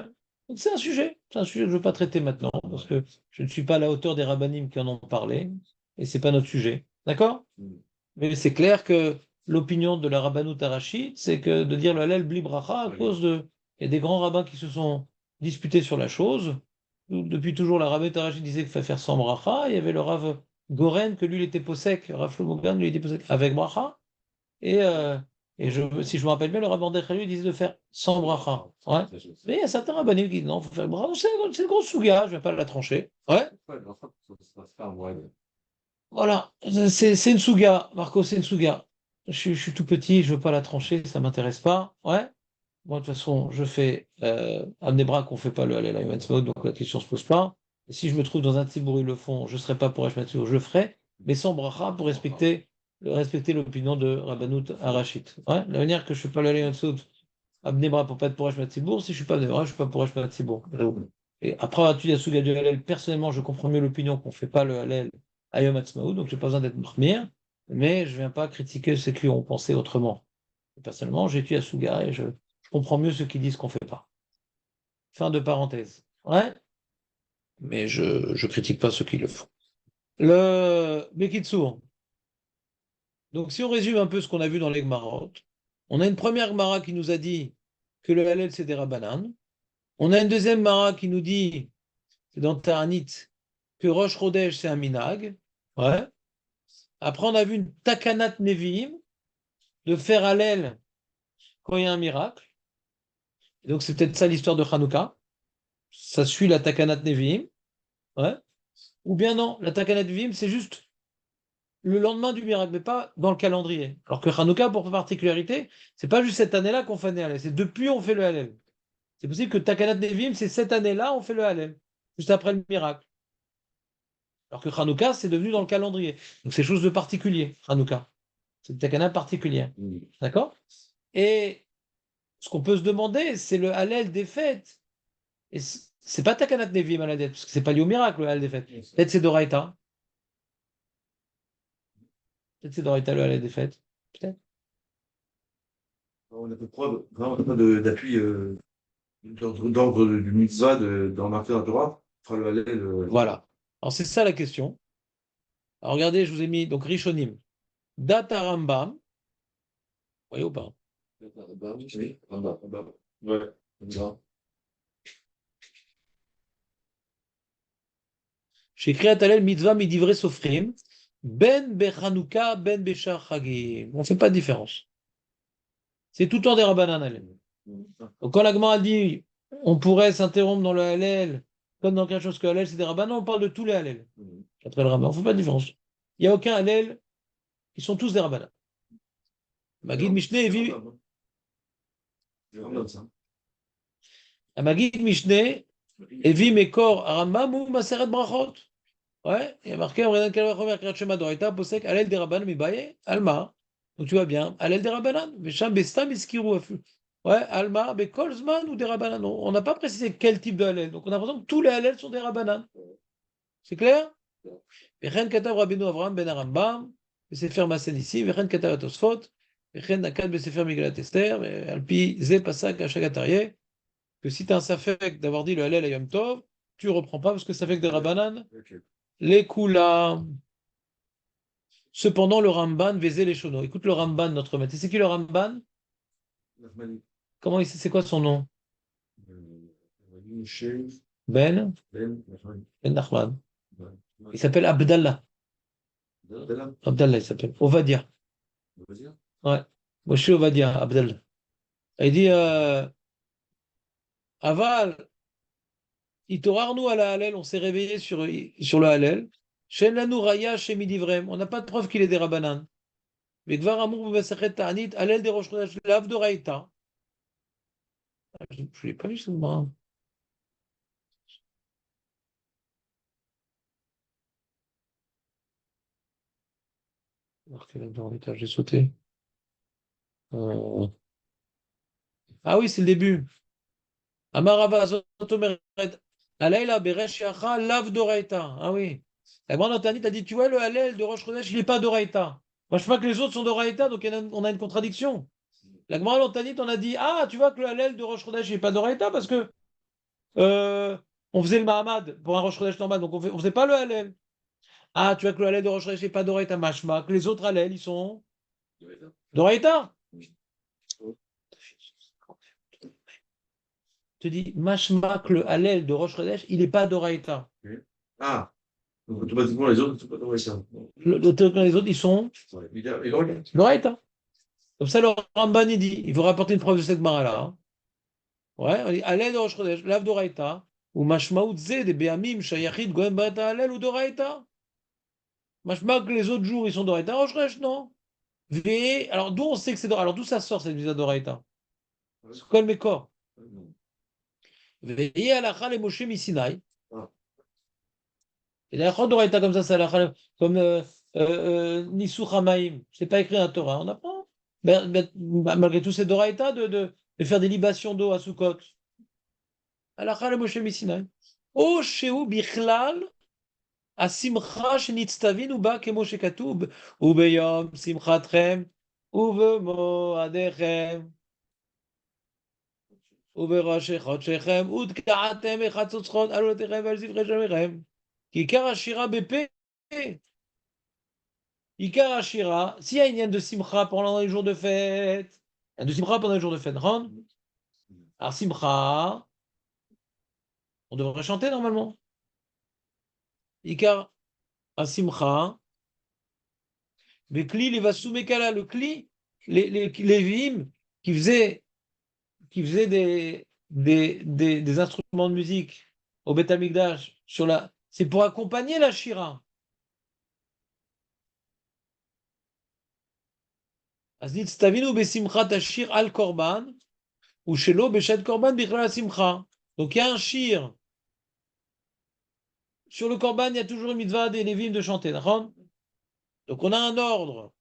Donc, c'est un sujet que je ne veux pas traiter maintenant, parce que je ne suis pas à la hauteur des rabbinim qui en ont parlé, et c'est pas notre sujet. D'accord? Mais c'est clair que l'opinion de la rabbanout arachide, c'est que de dire le Hallel bli bracha à cause de... Il y a des grands rabbins qui se sont disputés sur la chose. Depuis toujours, la rabbanout arachide disait qu'il fallait faire sans bracha. Il y avait le Rav Goren, que lui, il était posek. Rav Shlomo Goren, lui, il était posek avec bracha. Et si je me rappelle bien, le Rav Mordechai, lui, disait de faire sans bracha. Ouais. Mais il y a certains rabbinim qui disent non, il faut faire bracha. C'est une grosse souga, je ne vais pas la trancher. Ouais. Voilà, c'est une souga, Marco, c'est une souga. Je suis tout petit, je veux pas la trancher, ça m'intéresse pas. Ouais. Moi, de toute façon, je fais amener bras qu'on fait pas le Hallel Yom Ha'atzmaut, donc la question se pose pas. Et si je me trouve dans un tibour, ils le font, je serai pas pour Hashmat, je le ferai, mais sans bracha pour respecter l'opinion de Rabbanout Arachit. Ouais. De la manière que je fais pas le Hallel Yom Ha'atzmaut, amener bras pour pas être pour Hashmat Tibour, si je suis pas amené bras, je suis pas pour Hashmat Tibour. Et après avoir étudié la souga du Hallel, personnellement, je comprends mieux l'opinion qu'on fait pas le Hallel à Yom Ha'atzmaut, donc j'ai pas besoin d'être marmire. mais je ne viens pas critiquer ceux qui ont pensé autrement. Personnellement, j'étudie à Suga et je comprends mieux ceux qui disent qu'on ne fait pas. Fin de parenthèse. Ouais, mais je ne critique pas ceux qui le font. Le Bekitsour. Donc, si on résume un peu ce qu'on a vu dans les Gemarot, on a une première Gemara qui nous a dit que le Hallel, c'est des Rabbanan. On a une deuxième Gemara qui nous dit, c'est dans Ta'anit, que Rosh Chodesh, c'est un Minag. Ouais. Après, on a vu une Takanat Nevi'im, de faire Hallel quand il y a un miracle. Donc, c'est peut-être ça l'histoire de Hanouka. Ça suit la Takanat Nevi'im. Ouais. Ou bien non, la Takanat Nevi'im, c'est juste le lendemain du miracle, mais pas dans le calendrier. Alors que Hanouka, pour particularité, c'est pas juste cette année-là qu'on fait le Hallel, c'est depuis on fait le Hallel. C'est possible que Takanat Nevi'im, c'est cette année-là on fait le Hallel, juste après le miracle. Alors que Hanouka, c'est devenu dans le calendrier. Donc c'est chose de particulier, Hanouka. C'est une Takanat particulière. D'accord? Et ce qu'on peut se demander, c'est le Hallel des fêtes. Et c'est pas Takanat Nevi'im à la dette, parce que c'est pas lié au miracle, le Hallel des fêtes. Peut-être c'est Doraita. Peut-être c'est Doraita le Hallel des fêtes. Peut-être. On n'a pas de preuve, vraiment, on n'a pas d'appui d'ordre du mitzvah dans marqué dans la Torah. Enfin, le Hallel, Voilà. Alors c'est ça la question. Alors regardez, je vous ai mis donc Rishonim. Data Rambam. Vous voyez ou pas? Oui. Ouais. Chez Kriyat Hallel mitzvah midivre sofrim. Ben bechanouka, ben beshar chagim. On ne fait pas de différence. C'est tout le temps des rabbanan Hallel. Donc quand l'Agma a dit on pourrait s'interrompre dans le Hallel, comme dans quelque chose que Hallel c'est des rabbanan, on parle de tous les Hallel. Après le Rambam, on ne fait pas de différence. Il n'y a aucun Hallel, ils sont tous des rabbanan. Magid Mishneh vit. Magid Mishneh Evi Mekor Rambam ou Maseret Brachot. Ouais, il y a marqué en Renan Kalvachomer Kriyat Shema Doraita Posek Alel des Rabbanan Mibaye Alma. Donc tu vois bien, Alel des Rabbanan, Vesham Bestam Iskiru Afu. Ouais, Alma, Bekol Zman ou des Rabbanan. On n'a pas précisé quel type de Alel. Donc on a l'impression que tous les Alel sont des Rabbanan. C'est clair? Vechen Katav Rabbeinu Avraham Ben Arambam, Besefer Masen ici, Vechen Katav Atosfot, Vechen Nakad Besefer Miglat Esther, Alpi Ze Pasak Ashagatarye, que si tu as un safek d'avoir dit le Hallel à Yom Tov, tu ne reprends pas parce que ça fait que des Rabbanan. Les Kula. Cependant, le Ramban Vezé les Shono. Écoute le Ramban, notre maître. C'est qui le Ramban? Comment c'est quoi son nom? Ben Ben Nachman. Il s'appelle Abdallah. Abdallah, il s'appelle. Ovadia. Ouais. Moshe Ovadia, Abdallah. Il dit Aval, Itorarnu à la Hallel, on s'est réveillé sur le Hallel. Shen lanu raya shemi divrem. On n'a pas de preuve qu'il est des Rabbanan. Mais Gvar Amour B'Mesachet Ta'anit, Hallel des Rosh Chodesh, Lav de Raïta. Je ne l'ai pas vu ce bras. Marqué là-dedans, j'ai sauté. Ah oui, c'est le début. Amarava Zotomeret. Alayla Beresh Yacha Lav Doraita. Ah oui. La grande Antanit a dit tu vois, le Hallel de Rosh Chodesh, il n'est pas Doraita. Moi, je sais pas que les autres sont Doraita, donc on a une contradiction. La grande Antanit, on a dit ah, tu vois que le Hallel de Rosh Chodesh, il n'est pas Doraita parce que on faisait le Mahamad pour un Rosh Chodesh normal, donc on ne faisait pas le Hallel. Ah, tu vois que le Hallel de Rosh Chodesh n'est pas Doraita Mashma, que les autres Hallel, ils sont Doraita. Te dit Mashma que le Hallel de Rosh Chodesh, il n'est pas Doraita. Ah, donc automatiquement les autres ne sont pas dans ça. Les autres, ils sont Doraita. Comme ça, le Ramban, il dit, il faut rapporter une preuve de cette mara-là. Hein. Ouais, on dit Hallel de Rosh Chodesh, Lav Doraita, ou Mashmaout Zé, des Beamim, Shayachid, Goem Bata Hallel ou Doraita. Mashma que les autres jours, ils sont Doraita, Rosh Chodesh, non. Alors d'où on sait que c'est Doraita? Alors d'où ça sort cette visa Doraita? C'est quoi le Mekor? Veillez à la Chal et Moshe Misinaï. Et la Doraita comme ça, c'est la Chal, comme Nisou Hamaim. C'est pas écrit dans la Torah, on apprend. Malgré tout, c'est Doraita de faire des libations d'eau à Sukkot. À la Chal et Moshe Misinaï. O Sheu Bichlal Asimcha shenitztavin uba kemo shekatub ubeyom simchatchem ubemoadechem ובראשי חודשיכם ותקעתם בחצוצרות עלותיכם ועל זבחי שמיכם. כי עיקר השירה בפה. עיקר השירה, s'il y a une yen de simcha pendant les jours de fête, il y a de simcha pendant les jours de fête, נכון? Alors simcha, on devrait chanter normalement. עיקר השמחה, וכלי לבשו מקלה, le kli, les Lévi'im qui faisaient des instruments de musique au Beth Amikdash, c'est pour accompagner la Shira. אז נצטווינו בשמחת השיר על קורבן, ושלא בשעת קורבן בכלל השמחה. Donc il y a un shir. Sur le korban, il y a toujours une mitzvah des Lévim de chanter, d'accord? Donc on a un ordre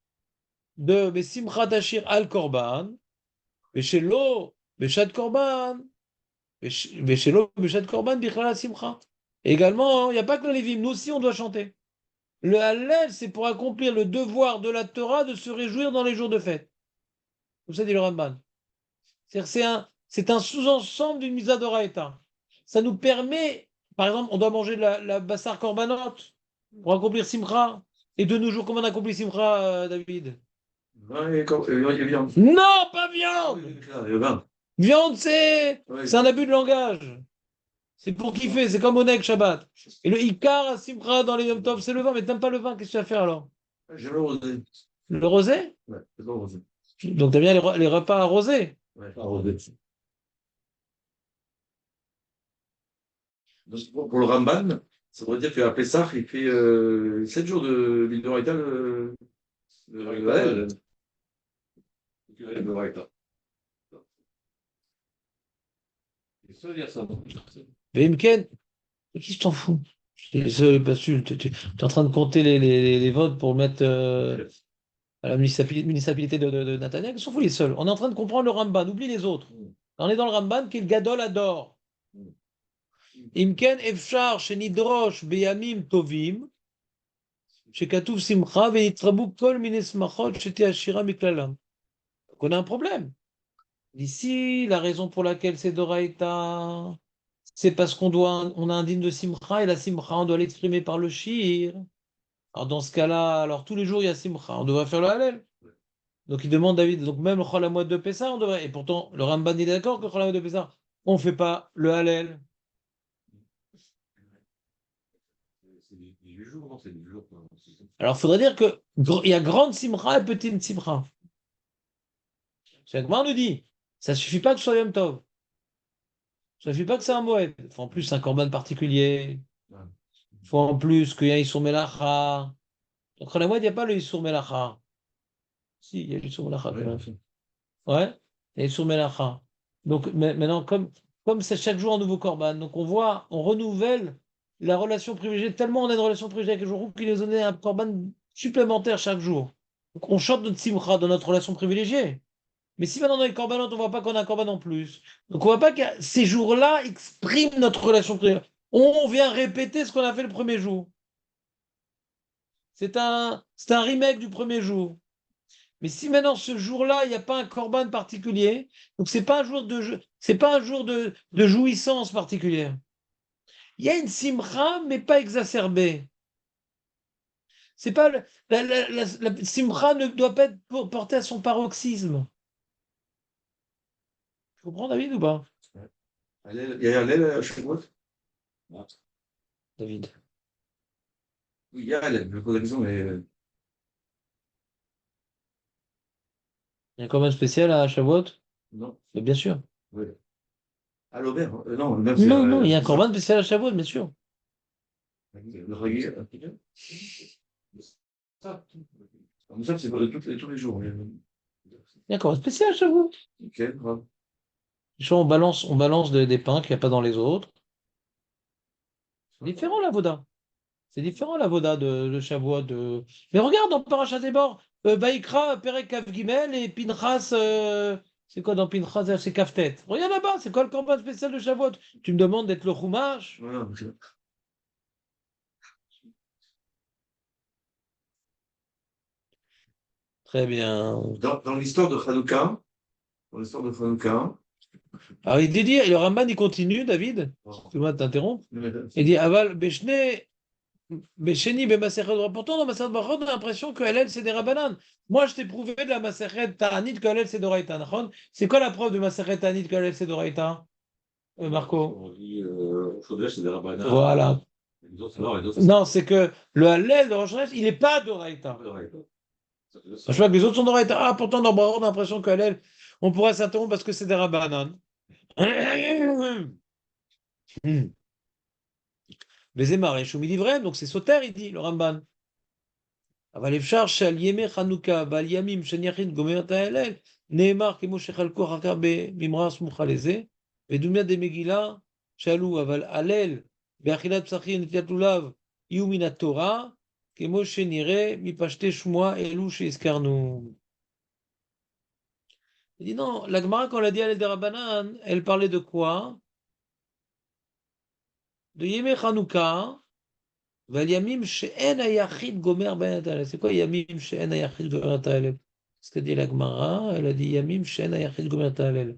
de besimchat ashir al korban, ושלא בשעת קורבן, ושלא בשעת קורבן בכלל השמחה. Également, il n'y a pas que le Lévim, nous aussi on doit chanter. Le Hallel, c'est pour accomplir le devoir de la Torah de se réjouir dans les jours de fête. Comme ça dit le Ramban. C'est un sous-ensemble d'une mitzvah d'Oraïta. Ça nous permet, par exemple, on doit manger la bassar korbanot pour accomplir Simcha. Et de nos jours, comment on accomplit Simcha, David? Viande. Non, pas viande! Vin. Viande, c'est Oui. un abus de langage. C'est pour kiffer, c'est comme Oneg Shabbat. Et le Ikar à Simcha dans les Yom Tov, c'est le vin, mais t'aimes pas le vin, qu'est-ce que tu vas faire alors? J'aime le rosé. Le rosé? Ouais, c'est pas le rosé. Donc t'aimes bien les repas arrosés? Ouais, rosé. Donc, pour le Ramban, ça voudrait dire qu'à Pessah, il fait 7 jours de Midoraita le Hallel. Veimken, qui je t'en fous? Tu es en train de compter les votes pour mettre à la municipalité de Nathaniel. Ils s'en foutent les seuls. On est en train de comprendre le Ramban, oublie les autres. On est dans le Ramban qui est le Gadol adore. Imken efshar shenidrosh beyamim tovim shekatuv simcha veyitrabu kol mine smachot shete ashira miklalam. Donc on a un problème. Ici, la raison pour laquelle c'est Doraïta, c'est parce on a un dîme de simcha et la simcha, on doit l'exprimer par le shir. Alors dans ce cas-là, alors tous les jours il y a simcha, on devrait faire le Hallel. Donc il demande David, donc même le Chol HaMoed de Pessah, on devrait. Et pourtant, le Ramban est d'accord que le Chol HaMoed de Pessah, on ne fait pas le Hallel. Alors il faudrait dire qu'il y a grande simcha et petite simcha. C'est que nous dit, ça ne suffit pas que ce soit Yom Tov. Ça ne suffit pas que c'est un Moed. Il faut en plus un korban particulier. Il faut en plus qu'il y ait un Issour Melacha. Donc Chol HaMoed, il n'y a pas le Issour Melacha. Si, il y a l'Issour Melacha. Ouais, il y a l'Issour Melacha. Donc maintenant, comme c'est chaque jour un nouveau korban, donc on renouvelle la relation privilégiée. Tellement on a une relation privilégiée avec le jour qu'il nous donne un korban supplémentaire chaque jour. Donc on chante notre simcha dans notre relation privilégiée. Mais si maintenant dans les corbanotes, on ne voit pas qu'on a un corban en plus. Donc on ne voit pas que ces jours-là expriment notre relation privilégiée. On vient répéter ce qu'on a fait le premier jour. C'est un remake du premier jour. Mais si maintenant ce jour-là, il n'y a pas un corban particulier, donc c'est pas un jour de jouissance particulière. Il y a une simcha, mais pas exacerbée. C'est pas la simcha ne doit pas être portée à son paroxysme. Tu comprends, David, ou pas? Il y a Hallel chez moi. David. Oui, il y a Hallel, je pose la question, mais. Il y a un corban spécial à Shavuot? Non. Mais bien sûr. Oui. À l'Aubert, non, même Non, il y a un corban spécial à Shavuot, bien sûr. Le reggae. Ça, c'est tous les jours. Il y a un corban spécial à Shavuot. Ok, grave. On balance des pains qu'il n'y a pas dans les autres. C'est différent la Voda. C'est différent la Voda de Shavuot. Mais regarde dans Parashat Debor, Baïkra, Perek Kaf Gimel et Pinchas, c'est quoi dans Pinchas? C'est Kaftet. Regarde là-bas, c'est quoi le corban spécial de Shavuot? Tu me demandes d'être le Chumash? Voilà, Très bien. Dans l'histoire de Hanouka, Alors, il dit, et le Ramban, il continue, David, excuse-moi de t'interrompre. Il dit, Aval, Beshne, Besheni, Bemasechet. Pourtant, dans Masechet Brachot, on a l'impression que Hallel, c'est des Rabbanan. Moi, je t'ai prouvé de la Masechet Ta'anit que Hallel, c'est d'Oraïta. C'est quoi la preuve de Masechet Ta'anit que Hallel, c'est d'Oraïta, Marco? On dit, Chodesh, c'est des Rabbanan. Voilà. Les autres, non, les autres, Non, c'est que le Hallel de Rosh Hashanah, il n'est pas d'Oraïta. Je vois que les autres sont d'Oraïta. Ah, pourtant, dans Brachot, on a l'impression que Hallel, on pourrait s'interrompre parce que c'est des Rabbanan. Bezemar et Shumi livrem, donc c'est Soter, il dit, le Ramban. אבל אפשר שעל ימי חנוכה ועל ימים שניחין גומר את ההלל, נאמר כמו שחלקו אחר כך בממרה סמוכה לזה, ודומיה דמגילה שאלו, אבל הלל באכילת פסחים ונטילת לולב יהיו מן התורה, כמו שנראה מפשטי שמועה אלו שהזכרנו. Il dit non, la Gemara, quand elle a dit Hallel de Rabbanan, elle parlait de quoi? De Yemei Chanukah, והימים שאין היחיד גומר בין האלה. C'est quoi ימים שאין היחיד גומר את ההלל? ce qu'a dit la Gemara, elle a dit ימים שאין היחיד גומר את ההלל.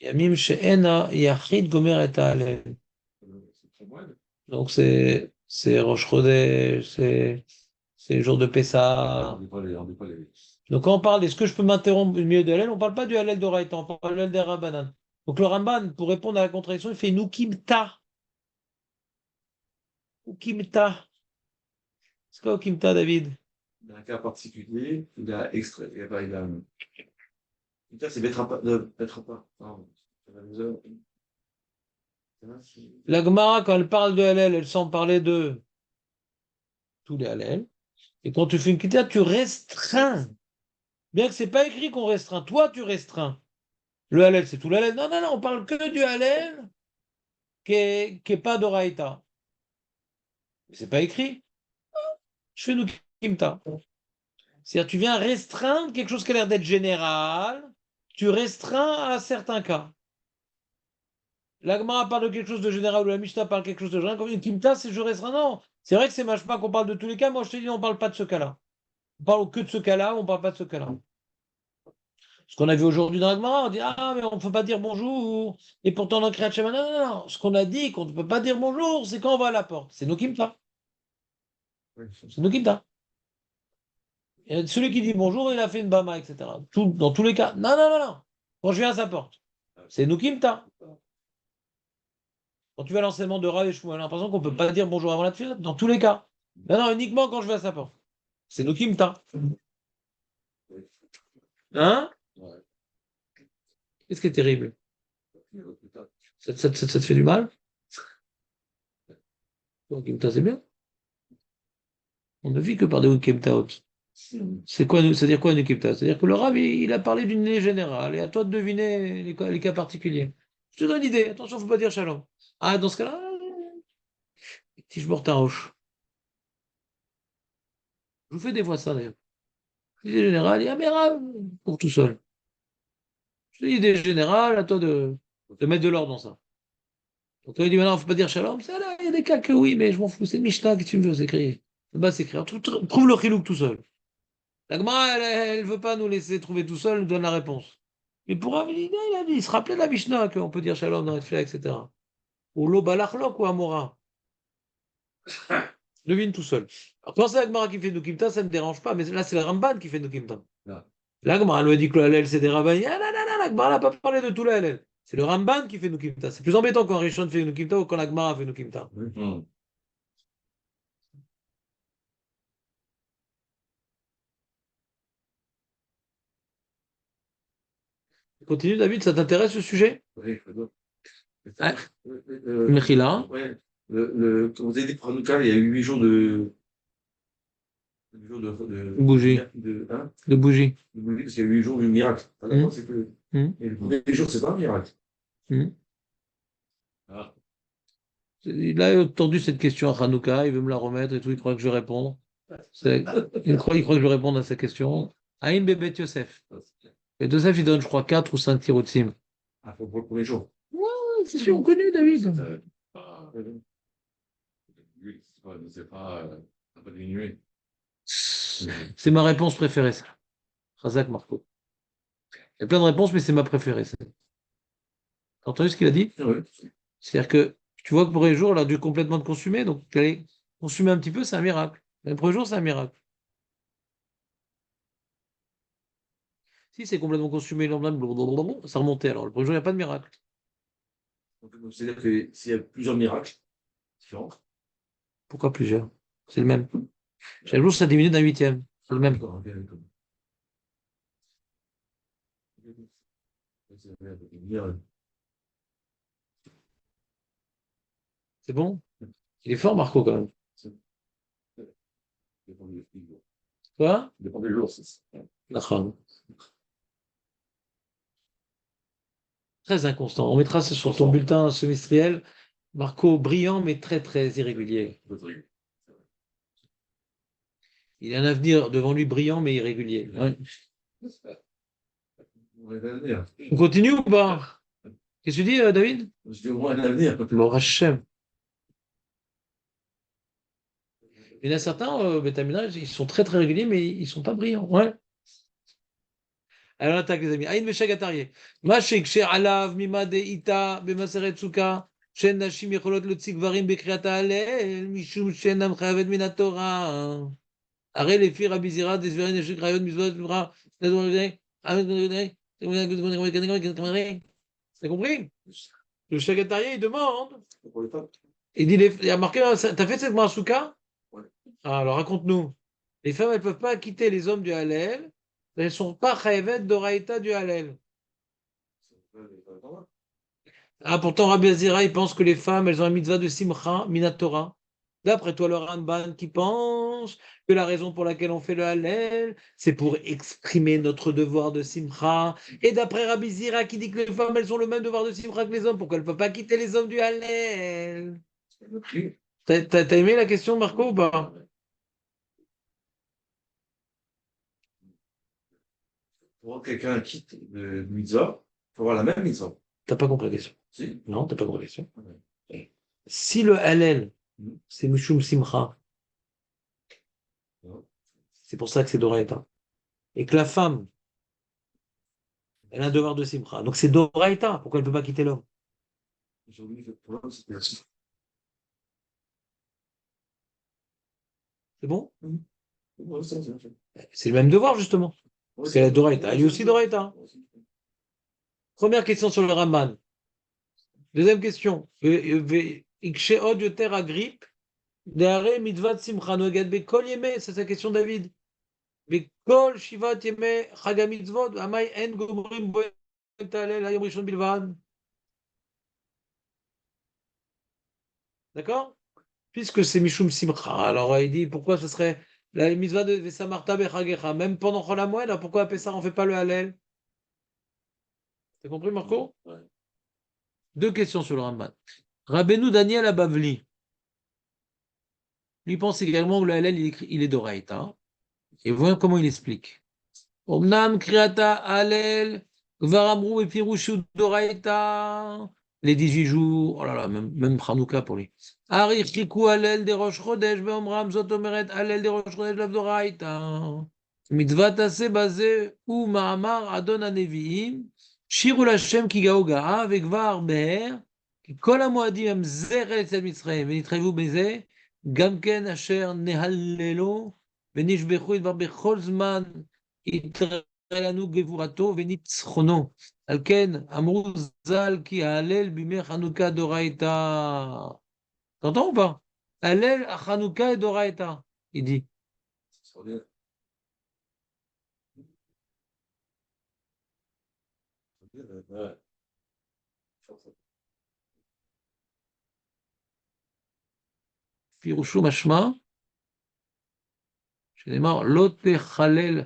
ימים שאין היחיד גומר את ההלל. Donc c'est Rosh Chodesh, c'est le jour de Pessah. Donc quand on parle, est-ce que je peux m'interrompre au milieu de Hallel? On ne parle pas du Hallel d'Oraïta, on parle du Hallel des Rabbanan. Donc le Ramban, pour répondre à la contradiction, il fait Nukimta. Ukimta. C'est quoi Ukimta, David? Dans un cas particulier, il a extrait. C'est Betrapa. La Gemara, quand elle parle de Hallel, elle semble parler de tous les Hallel. Et quand tu fais une Kita, tu restreins. Bien que ce n'est pas écrit qu'on restreint. Toi, tu restreins. Le Hallel, c'est tout le Hallel. Non, non, non, on parle que du Hallel qui est pas d'Oraïta. C'est pas écrit. Je fais Nukimta. C'est-à-dire, tu viens restreindre quelque chose qui a l'air d'être général, tu restreins à certains cas. La Gemara parle de quelque chose de général ou la Mishnah parle de quelque chose de général. Comme une Kimta, c'est je restreins. Non, c'est vrai que c'est machma qu'on parle de tous les cas. Moi, je te dis, on ne parle pas de ce cas-là. On parle que de ce cas-là, on ne parle pas de ce cas-là. Ce qu'on a vu aujourd'hui dans la Gemara, on dit ah, mais on ne peut pas dire bonjour. Et pourtant, dans Kriyat Shema, non, non, non. Ce qu'on a dit qu'on ne peut pas dire bonjour, c'est quand on va à la porte. C'est nos Kimta. C'est nos Kimta. Et celui qui dit bonjour, il a fait une bama, etc. Dans tous les cas. Non, non, non, non. Quand je viens à sa porte, c'est nous Kimta. Quand tu vas à l'enseignement de Rav et Shmuel, on a l'impression qu'on ne peut pas dire bonjour avant la tefila. Dans tous les cas. Non, non, uniquement quand je vais à sa porte. C'est nous Kimta. Hein? Qu'est-ce qui est terrible? Ça te fait du mal? Donc, Kimta, c'est bien. On ne vit que par des Kimta. C'est quoi, c'est-à-dire quoi une Kimta? C'est-à-dire que le Rav, il a parlé d'une idée générale, et à toi de deviner les cas particuliers. Je te donne l'idée, attention, il ne faut pas dire shalom. Ah, dans ce cas-là, si je porte un roche. Je vous fais des fois ça d'ailleurs. L'idée générale, il y a mais Rav, pour tout seul. Je te dis l'idée générale, à toi de mettre de l'ordre dans ça. Donc toi, il dit maintenant, il ne faut pas dire shalom. Ça, là, il y a des cas que oui, mais je m'en fous, c'est Mishnah que tu me veux, c'est écrit. Là-bas, c'est écrit. Trouve le chilouk tout seul. La Gemara, elle ne veut pas nous laisser trouver tout seul, nous donne la réponse. Mais pour Rav, il se rappelait de la Mishnah qu'on peut dire shalom dans la Tefila, etc. Ou lo balachlok ou amora. Devine tout seul. Alors, quand c'est la Gemara qui fait Nukimta, ça ne me dérange pas, mais là, c'est le Ramban qui fait Nukimta. La Gemara lui dit que le Hallel, c'est des rabbins. Ah, non, non, non, la Gemara n'a pas parlé de tout le Hallel. C'est le Ramban qui fait Nukimta. C'est plus embêtant quand Rishon fait Nukimta ou quand la Gemara fait Nukimta. Continue, David, ça t'intéresse ce sujet? Oui, Ah, Mechila. ouais. Quand vous avez dit pour Hanouka, il y a eu 8 jours de. Bougie. Hein, De bougie. de bougie, parce qu'il y a eu 8 jours du miracle. C'est que. Et le premier jour, c'est pas un miracle. Ah. Il a entendu cette question à Hanouka, il veut me la remettre et tout, il croit que je réponds. Il croit que je vais répondre à sa question. Aïm Bebet Yosef. Et Yosef, il donne, je crois, 4 ou 5 tirs au tsim. Ah, pour le premier jour. Ouais, c'est sûr, on connaît, David. Ouais, mais c'est pas, ça peut diminuer. C'est ma réponse préférée, ça. Razak Marco. Il y a plein de réponses, mais c'est ma préférée. Ça. T'as entendu ce qu'il a dit? Oui. C'est-à-dire que tu vois que pour les jours, elle a dû complètement te consumer, donc aller consumer un petit peu, c'est un miracle. Mais le premier jour, c'est un miracle. Si c'est complètement consumé, blablabla, ça remontait. Alors le premier jour, il n'y a pas de miracle. Donc, c'est-à-dire que s'il y a plusieurs miracles différents. Pourquoi plusieurs? C'est le même. Chaque jour, ça diminue d'un huitième. C'est le même. D'accord, ok, d'accord. C'est bon? Il est fort, Marco, quand même. Dépend des jours. Quoi? Dépend des jours, c'est. D'accord. Très inconstant. On mettra ça sur ton bulletin semestriel. Marco, brillant, mais très, très irrégulier. Il a un avenir devant lui brillant, mais irrégulier. Ouais. On va l'avenir. On continue ou pas? Qu'est-ce que tu dis, David? Je dis au moins un avenir. Bon, Hachem. Il y en a certains, Betamina, ils sont très, très réguliers, mais ils ne sont pas brillants. Ouais. Alors, on attaque, les amis. Aïn Meshag Atarié. Mashik, Cher Alav, Mima de Ita, Bemaseret Suka, Shen Nashim Yecholot Lotzik Varim Bekriata Alel, Mishum Shen Am Chayavet Minatora. הרי לפי רבי זירא דסבירין יש רעיון מזוות ברכה, t'as compris? Le secrétariat, il demande, il dit, il y a marqué, t'as fait cette marsouka? Ouais. Ah, alors raconte-nous. Les femmes, elles ne peuvent pas quitter les hommes du Hallel, elles ne sont pas chayavet d'oraïta du Hallel. Ah, pourtant, Rabbi Azira, il pense que les femmes, elles ont un mitzvah de simcha, minatora. D'après toi, le Ramban qui pense que la raison pour laquelle on fait le Hallel, c'est pour exprimer notre devoir de simcha. Et d'après Rabbi Zira qui dit que les femmes, elles ont le même devoir de simcha que les hommes, pourquoi elles ne peuvent pas quitter les hommes du Hallel? T'as aimé la question, Marco, ou pas? Pour quelqu'un quitte le mitzvah, il faut avoir la même mitzvah. T'as pas compris la question. Si. Non, t'as pas compris la question. Ouais. Si le Hallel, c'est Mishum Simcha, c'est pour ça que c'est Doraita. Et que la femme, elle a un devoir de Simcha. Donc c'est Doraita. Pourquoi elle ne peut pas quitter l'homme? J'ai oublié que pour l'homme, c'était C'est bon? Ouais, c'est C'est le même devoir, justement. Parce qu'elle a Doraita. Elle est aussi Doraita. Ouais, Première question sur le Ramban. Deuxième question. Iksheod yoter agrip, deare mitvat simcha noged bekol yeme. C'est sa question, David. Bekol shivat yeme chagamitzvot, amay en gomrim bo talel hayom rishon bilvad. D'accord? Puisque c'est Mishum Simcha, alors il dit pourquoi ce serait la mitzvah de Vesamarta Bechagecha, même pendant Chol HaMoed, pourquoi à Pessah on ne fait pas le Hallel? T'as compris, Marco? Ouais. Deux questions sur le Ramban. Rabbeinu Daniel Abavli, lui pense également que le Hallel il est d'Oraïta. Et voyons comment il explique. Omnam Kriata Hallel, Varamru et Pirushu d'Oraïta. Les 18 jours, oh là là, même Hanouka pour lui. Ari Chiku Hallel de Rosh Chodesh, Beomram Zot Omeret Hallel de Rosh Chodesh Lavdoraïta. Mitzvah Tase Bazé ou Mahamar Adon Aneviim, Shiru Lashem Kigao Gaa, Vekvar Beher, Kol HaMoadim Zeret Etzel Mitzrayim, Venitrevu Beze, Gamken Asher Nehallelo, Venishbechu Idvar Bechol Zman, יתראה לנו גבורתו וניצחונו. על כן אמרו ז"ל כי ההלל בימי חנוכה דאורייתא. T'entends ou pas? Hallel à Hanouka et d'Oraïta, il dit. Ouais. Pirouchou mashma, שנאמר, לא תחלל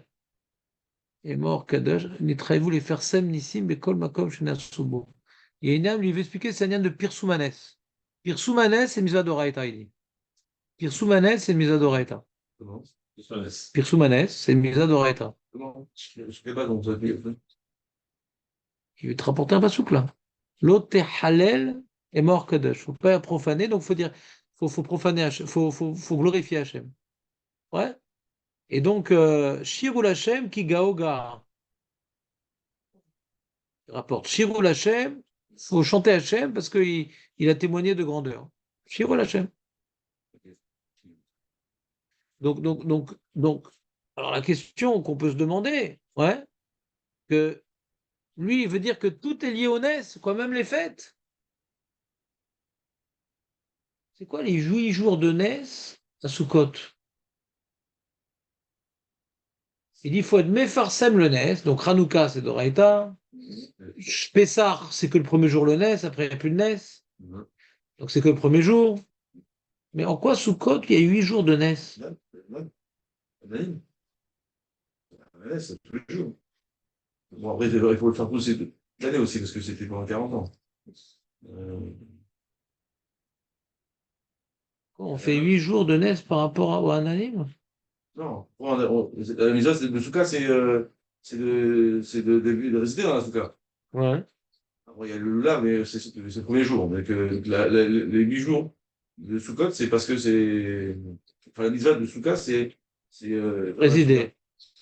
אמור קדוש, נתחייבו לפרסם ניסים בכל מקום שנעשו בו. Yénam lui veut expliquer, c'est un lien de Pirsoumanes. Pirsoumanes, c'est Misa d'Oraïta, il dit. Pirsoumanes, c'est Misa d'Oraïta. Comment? Pirsoumanes, c'est Misa d'Oraïta. Comment? Je sais pas donc ça fait. Il veut te rapporter un pasouk là. L'autre halel est mort kadosh. Il ne faut pas profaner, donc il faut dire, faut profaner Hachem, faut glorifier Hachem. Ouais. Et donc, Shirul Hachem ki gao ga. Il rapporte Shirul Hachem, faut chanter Hachem parce qu'il a témoigné de grandeur. Shirul Hachem. Donc, alors la question qu'on peut se demander, ouais, que lui, il veut dire que tout est lié au Nes, quoi, même les fêtes. C'est quoi les 8 jours de Nes à Sukkot? Il dit qu'il faut être Mefarsem le Nes, donc Hanouka c'est Doraïta, Pessah c'est que le premier jour le Nes, après il n'y a plus de Nes, donc c'est que le premier jour. Mais en quoi Sukkot il y a 8 jours de Nes? C'est tous les jours. Bon, après, il faut le faire pousser toute l'année aussi, parce que c'était pendant 40 ans. On fait 8 jours de Nes par rapport au Ananim? Non, la mise le souka, c'est de résider dans la souka. Ouais. Après, il y a le lula, mais c'est le premier jour. Mais que les 8 jours de Sukkot, c'est parce que c'est. Enfin, la mitzvah de Souka, c'est. Résider.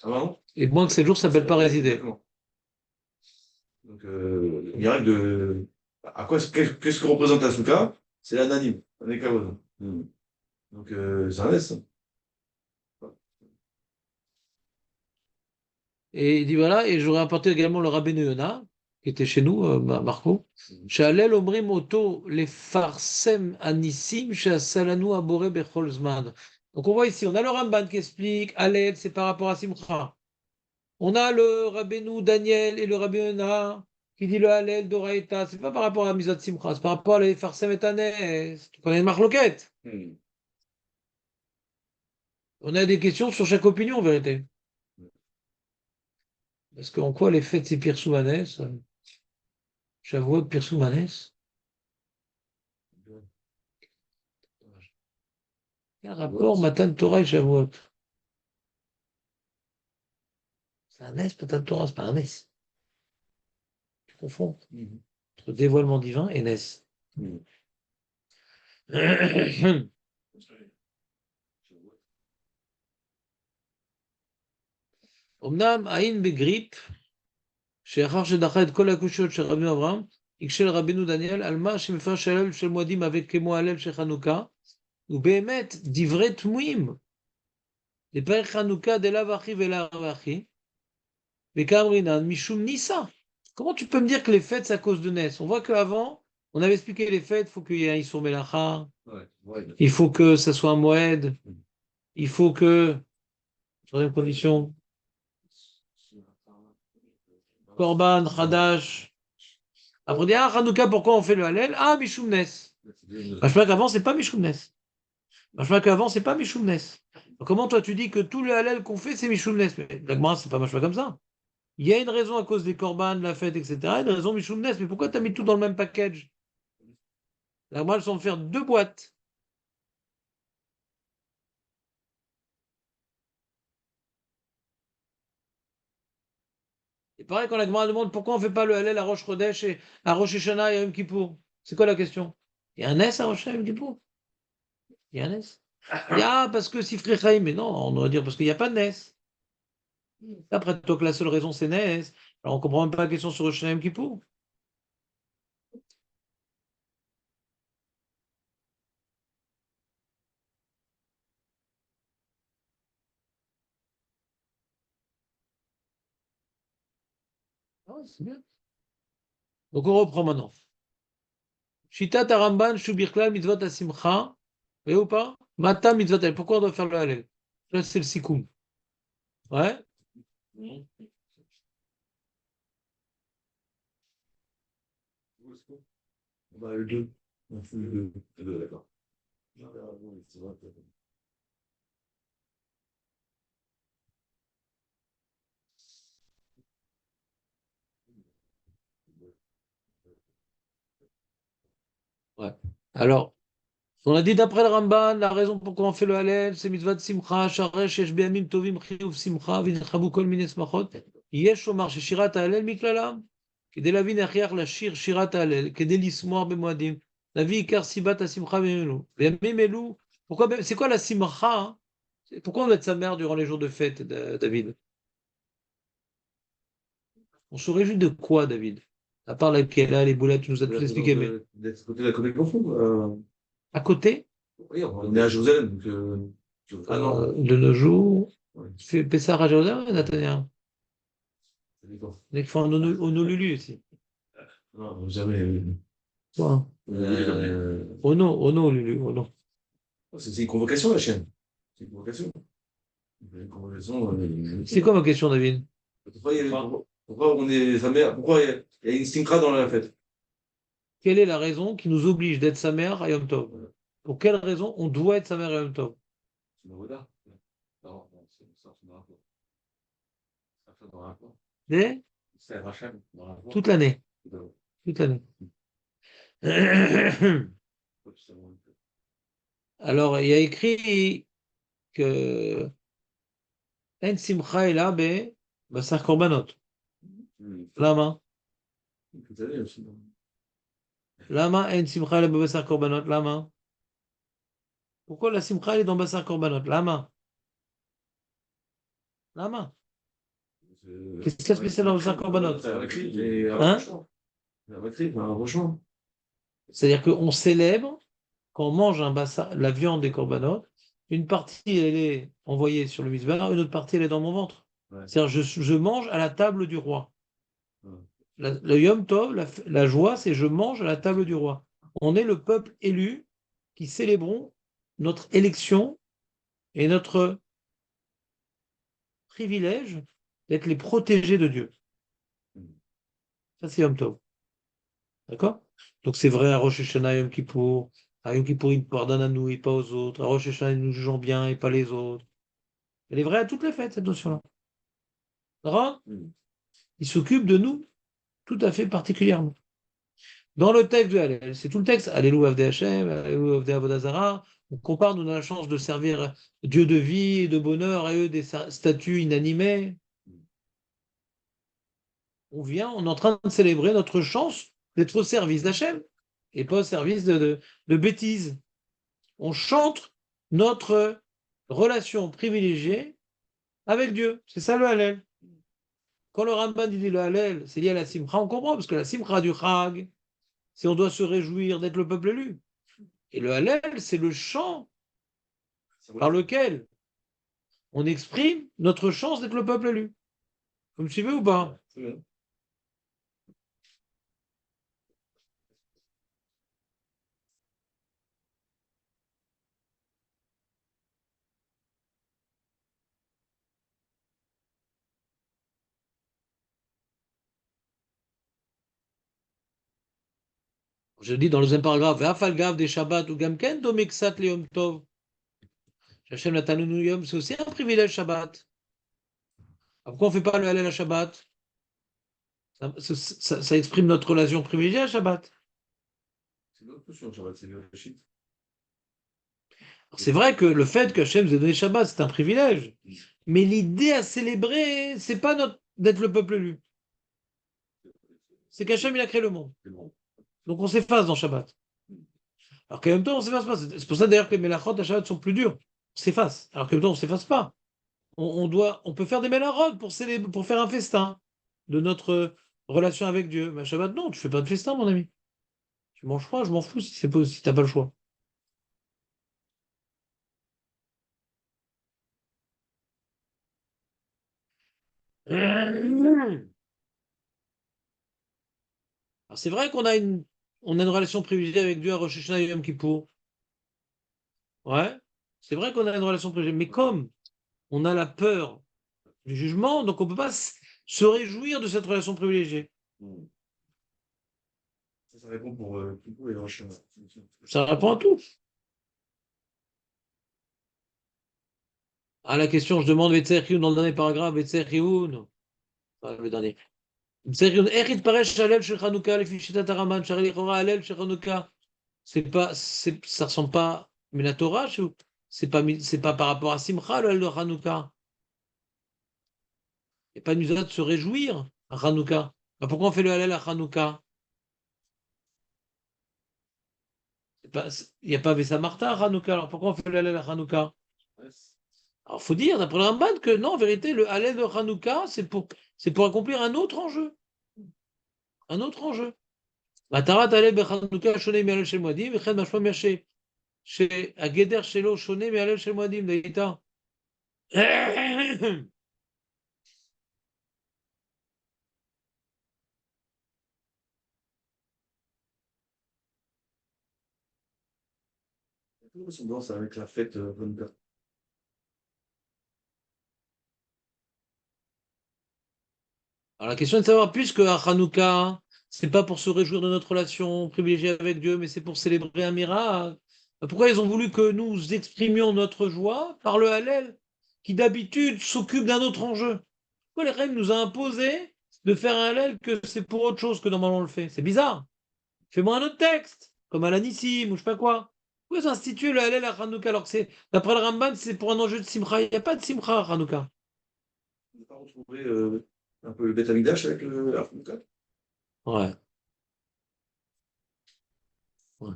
Ah, pardon? Et moins que 7 jours, ça s'appelle pas résider. Exactement. Donc, il y a règle de. Qu'est-ce que représente la Souka? C'est l'ananim, un écavode. Donc, c'est un S. Et il dit voilà, et j'aurais apporté également le Rabbeinu Yona, qui était chez nous, Marco. Shalel omrim oto les farsem anissim salanu abore bechol zman. Donc on voit ici, on a le Ramban qui explique Hallel, c'est par rapport à Simcha. On a le Rabbeinu Daniel et le Rabbeinu Yona qui dit le Hallel d'Oraïta. C'est pas par rapport à la Mizot Simcha, c'est par rapport à les farsem et anes. Tu connais une marloquette. On a des questions sur chaque opinion en vérité. Parce qu'en quoi les fêtes c'est Pirsou Manès? Shavuot Pirsou Manès? Quel rapport Matan Torah et Shavuot? C'est un Nes, Matan Torah, c'est pas un Nes. Tu confonds entre dévoilement divin et Nes. אמנם היינו בגריפ, שאחר שדחה את כל הקושיות של רבינו אברהם, הקשה לרבינו דניאל על מה שמפרש הלל של מועדים הווה כמו הלל של חנוכה, ובאמת דברי תמוהים. לפרק חנוכה דלאו אחי ולאו אחי, וכאמרינן משום ניסה. Comment tu peux me dire que les fêtes c'est à cause de Nes? On voit qu'avant, on avait expliqué les fêtes, il faut qu'il y ait un Issour Melacha, il faut que ça soit un Moed, il faut que, troisième condition, Korban, Hadash. Après, on dit, ah, Hanouka, pourquoi on fait le Hallel? Ah, Mishum Nes. Machma qu'avant, c'est pas Mishum Nes. Machma qu'avant, c'est pas Mishum Nes. Donc, comment toi, tu dis que tout le Hallel qu'on fait, c'est Mishum Nes? Mais c'est pas Machma comme ça. Il y a une raison à cause des Korban, de la fête, etc. Une raison Mishum Nes. Mais pourquoi tu as mis tout dans le même package? La elles sont de faire 2 boîtes. Et pareil, quand la Gemara demande pourquoi on ne fait pas le Hallel à Rosh Chodesh et à Rosh Hashanah et à Yom Kippour, c'est quoi la question? Il y a un Nes à Rosh Hashanah et Yom Kippour? Il y a un Nes? Ah, parce que Sifri Chaim, mais non, on devrait dire parce qu'il n'y a pas de Nes. Après, toi que la seule raison c'est Nes, alors on ne comprend même pas la question sur Rosh Hashanah et Yom Kippour. Ah ouais, c'est bien. Donc on reprend maintenant. Shitat Aramban, Shubirklal, Mitzvot Asimcha, vous voyez ou pas? Mata Mitzvot Hallel. Pourquoi on doit faire le Hallel? Là, c'est le Sikoum. Ouais? Bah, le 2. Le 2, d'accord. Ouais. Alors, on a dit d'après le Ramban, la raison pourquoi on fait le Hallel, c'est mitzvah de Simcha, Sharesh, Yesh Be'amim Tovim, Chiyuv Simcha, V'nirchabu Kol Mine Smachot, Yesh Omar, Shirat Hallel Miklalam, כדי להבין הכרח לשיר שירת ההלל, כדי לשמוח במועדים, La vie car sibat asimcha memelu. Memelu. Pourquoi c'est quoi la simcha, hein? Pourquoi on doit être sa mère durant les jours de fête, David? On se réjouit de quoi, David? À part la Kela, les boulettes, tu nous as tout expliqué, mais D'être à côté de la communauté profonde. à côté, Oui, on est à Jérusalem, donc. Ah non. de nos jours, Ouais, tu fais Pessah à Jérusalem, Nathaniel. ça dépend. Il faut un Honolulu aussi. Non, jamais. Quoi? Honolulu, Ono. C'est une convocation, la chaîne. C'est une convocation. Une convocation. C'est quoi ma question, David? Pourquoi on est sa mère? Pourquoi il y a une stinkra dans la fête? Quelle est la raison qui nous oblige d'être sa mère à Yom Tov? Pour quelle raison on doit être sa mère à Yom Tov? C'est une Avoda. Non, ça dans le rapport. Ça dans le rapport. C'est Rachel dans le rapport. Toute l'année. Toute l'année. Alors, il y a écrit que En Simcha est là, Basar Korbanot. Lama. Toute l'année aussi. Lama En Simcha est là, Basar Korbanot. Lama. Pourquoi la Simcha est dans Basar Korbanot? Lama. Lama. Qu'est-ce qu'il y a de spécial dans Basar Korbanot? Hein? C'est-à-dire qu'on célèbre quand on mange la viande des korbanot, une partie elle est envoyée sur le misbar, une autre partie elle est dans mon ventre. Ouais. C'est-à-dire je mange à la table du roi. Ouais. Le Yom Tov, la joie, c'est je mange à la table du roi. On est le peuple élu qui célébrons notre élection et notre privilège d'être les protégés de Dieu. Ça, c'est Yom Tov. D'accord? Donc c'est vrai à Rosh Hashanah, Yom Kippour. À Yom Kippour, il pardonne à nous et pas aux autres. À Rosh Hashanah, nous jugeons bien et pas les autres. Elle est vraie à toutes les fêtes, cette notion-là. D'accord? Il s'occupe de nous tout à fait particulièrement. Dans le texte de Hallel, c'est tout le texte. Alléluia Avdei Hashem, Alléluia Avdei Avodah Zarah. On compare, nous, on a la chance de servir Dieu de vie et de bonheur et eux des statues inanimées. On vient, on est en train de célébrer notre chance d'être au service d'Hachem et pas au service de bêtises. On chante notre relation privilégiée avec Dieu. C'est ça le Hallel. Quand le Ramban dit le Hallel, c'est lié à la Simcha, on comprend, parce que la Simcha du Chag, c'est on doit se réjouir d'être le peuple élu. Et le Hallel, c'est le chant par lequel on exprime notre chance d'être le peuple élu. Vous me suivez ou pas? Je dis dans le deuxième paragraphe, Ve'afal gav des Shabbat ou gamken domeksat le Yom Tov. Hachem Natanunu Yom, c'est aussi un privilège Shabbat. Pourquoi on ne fait pas le Hallel à Shabbat? Ça exprime notre relation privilégiée à Shabbat. C'est l'autre notion, Shabbat, c'est le shit. C'est vrai que le fait que Hachem nous ait donné Shabbat, c'est un privilège. Mais l'idée à célébrer, c'est pas d'être le peuple élu. C'est qu'Hachem, il a créé le monde. Donc on s'efface dans Shabbat. Alors qu'en même temps, on s'efface pas. C'est pour ça d'ailleurs que les Melachot à Shabbat sont plus durs. On s'efface. Alors qu'en même temps, on s'efface pas. On peut faire des Melachot pour faire un festin de notre relation avec Dieu. Mais à Shabbat, non, tu fais pas de festin, mon ami. Tu manges pas, je m'en fous si t'as pas le choix. Alors, c'est vrai on a une relation privilégiée avec Dieu à Rosh Hashanah et Yom Kippour. Ouais, c'est vrai qu'on a une relation privilégiée. Mais comme on a la peur du jugement, donc on ne peut pas se réjouir de cette relation privilégiée. Ça répond pour Kippour et Rosh Hashanah. Ça répond à tout. À la question, je demande Vetzer Chioun dans le dernier paragraphe, Vetzer Chioun. Le dernier. Vetzer Chioun, Echid Paresh Halel Shel Chanukah, Lefi Shitat Haraman, Shari Lichora Halel Shel Chanukah. Ça ressemble pas, mais la Torah, c'est pas par rapport à Simcha, le Halel de Chanukah. Il n'y a pas une usage de se réjouir à Hanouka. Pourquoi on fait le Hallel à Hanouka? il n'y a pas Vessa Martha à Hanouka. Alors pourquoi on fait le Hallel à Hanouka? Alors il faut dire, d'après le Ramban, que non, en vérité, le Hallel de Hanouka, c'est pour accomplir un autre enjeu. Un autre enjeu. Matarat Hallel Bechanouka Shoné Mi'Hallel Shel Moadim, V'chen Mashma Miaché. Chez Ageder Shelo Shoné Mi'Hallel Shel Moadim, Daïta. Une ressemblance avec la fête Hanouka. Alors la question est de savoir, puisque à Hanouka, c'est pas pour se réjouir de notre relation privilégiée avec Dieu, mais c'est pour célébrer un miracle, pourquoi ils ont voulu que nous exprimions notre joie par le Hallel, qui d'habitude s'occupe d'un autre enjeu? Pourquoi les reines nous a imposé de faire un Hallel que c'est pour autre chose que normalement on le fait? C'est bizarre. Fais-moi un autre texte, comme à l'Anissim ou je sais pas quoi. Pourquoi ils ont institué le Hallel à Hanouka alors que c'est, d'après le Ramban, c'est pour un enjeu de Simcha? Il n'y a pas de Simcha à Hanouka. On n'a pas retrouvé un peu le Beth Amikdash avec le Hanouka. Ouais. Ouais.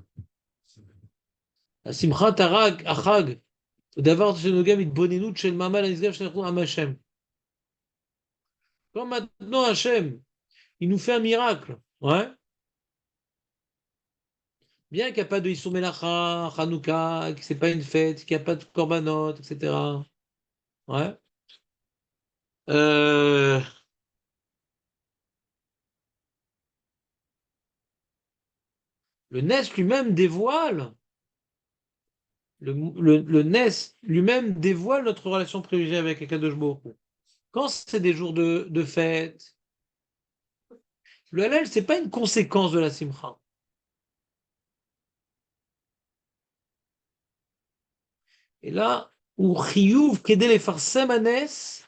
השמחה החג, דבר שנוגע בהתבוננות של מעמד הנשגב שאנחנו עם השם. Comme maintenant Hachem, il nous fait un miracle, ouais. Bien qu'il n'y a pas de Issur Melacha, Hanouka, que c'est pas une fête, qu'il n'y a pas de korbanot, etc. Ouais. Euh, le Nes lui-même dévoile, le Nes lui-même dévoile notre relation privilégiée avec Akadosh Baruch Hu. Quand c'est des jours de fête, le Hallel, c'est pas une conséquence de la Simcha. Et là, où chiyuv kedel efarsem hanes,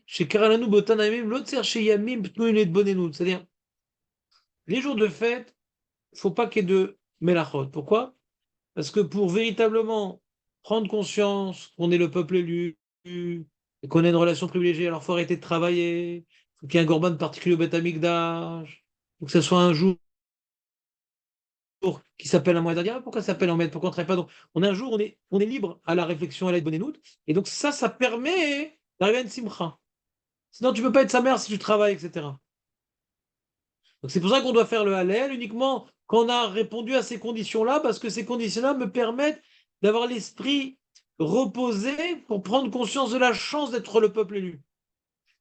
שקרא לנו באותם הימים, לא צריך שימים פנויים להתבוננות. C'est-à-dire, les jours de fête, il ne faut pas qu'il y ait de melachot. Pourquoi? Parce que pour véritablement prendre conscience qu'on est le peuple élu, et qu'on a une relation privilégiée, alors il faut arrêter de travailler, il faut qu'il y ait un korban particulier au Beth Amikdash, il faut que ce soit un jour qui s'appelle un mois d'Adia. Pourquoi ça s'appelle en maître? Pourquoi on ne travaille pas? Donc, on a un jour, on est libre à la réflexion, à la bonne. Et donc ça permet d'arriver à une simcha. Sinon, tu ne peux pas être sa mère si tu travailles, etc. Donc c'est pour ça qu'on doit faire le Hallel uniquement quand on a répondu à ces conditions-là, parce que ces conditions-là me permettent d'avoir l'esprit reposé pour prendre conscience de la chance d'être le peuple élu.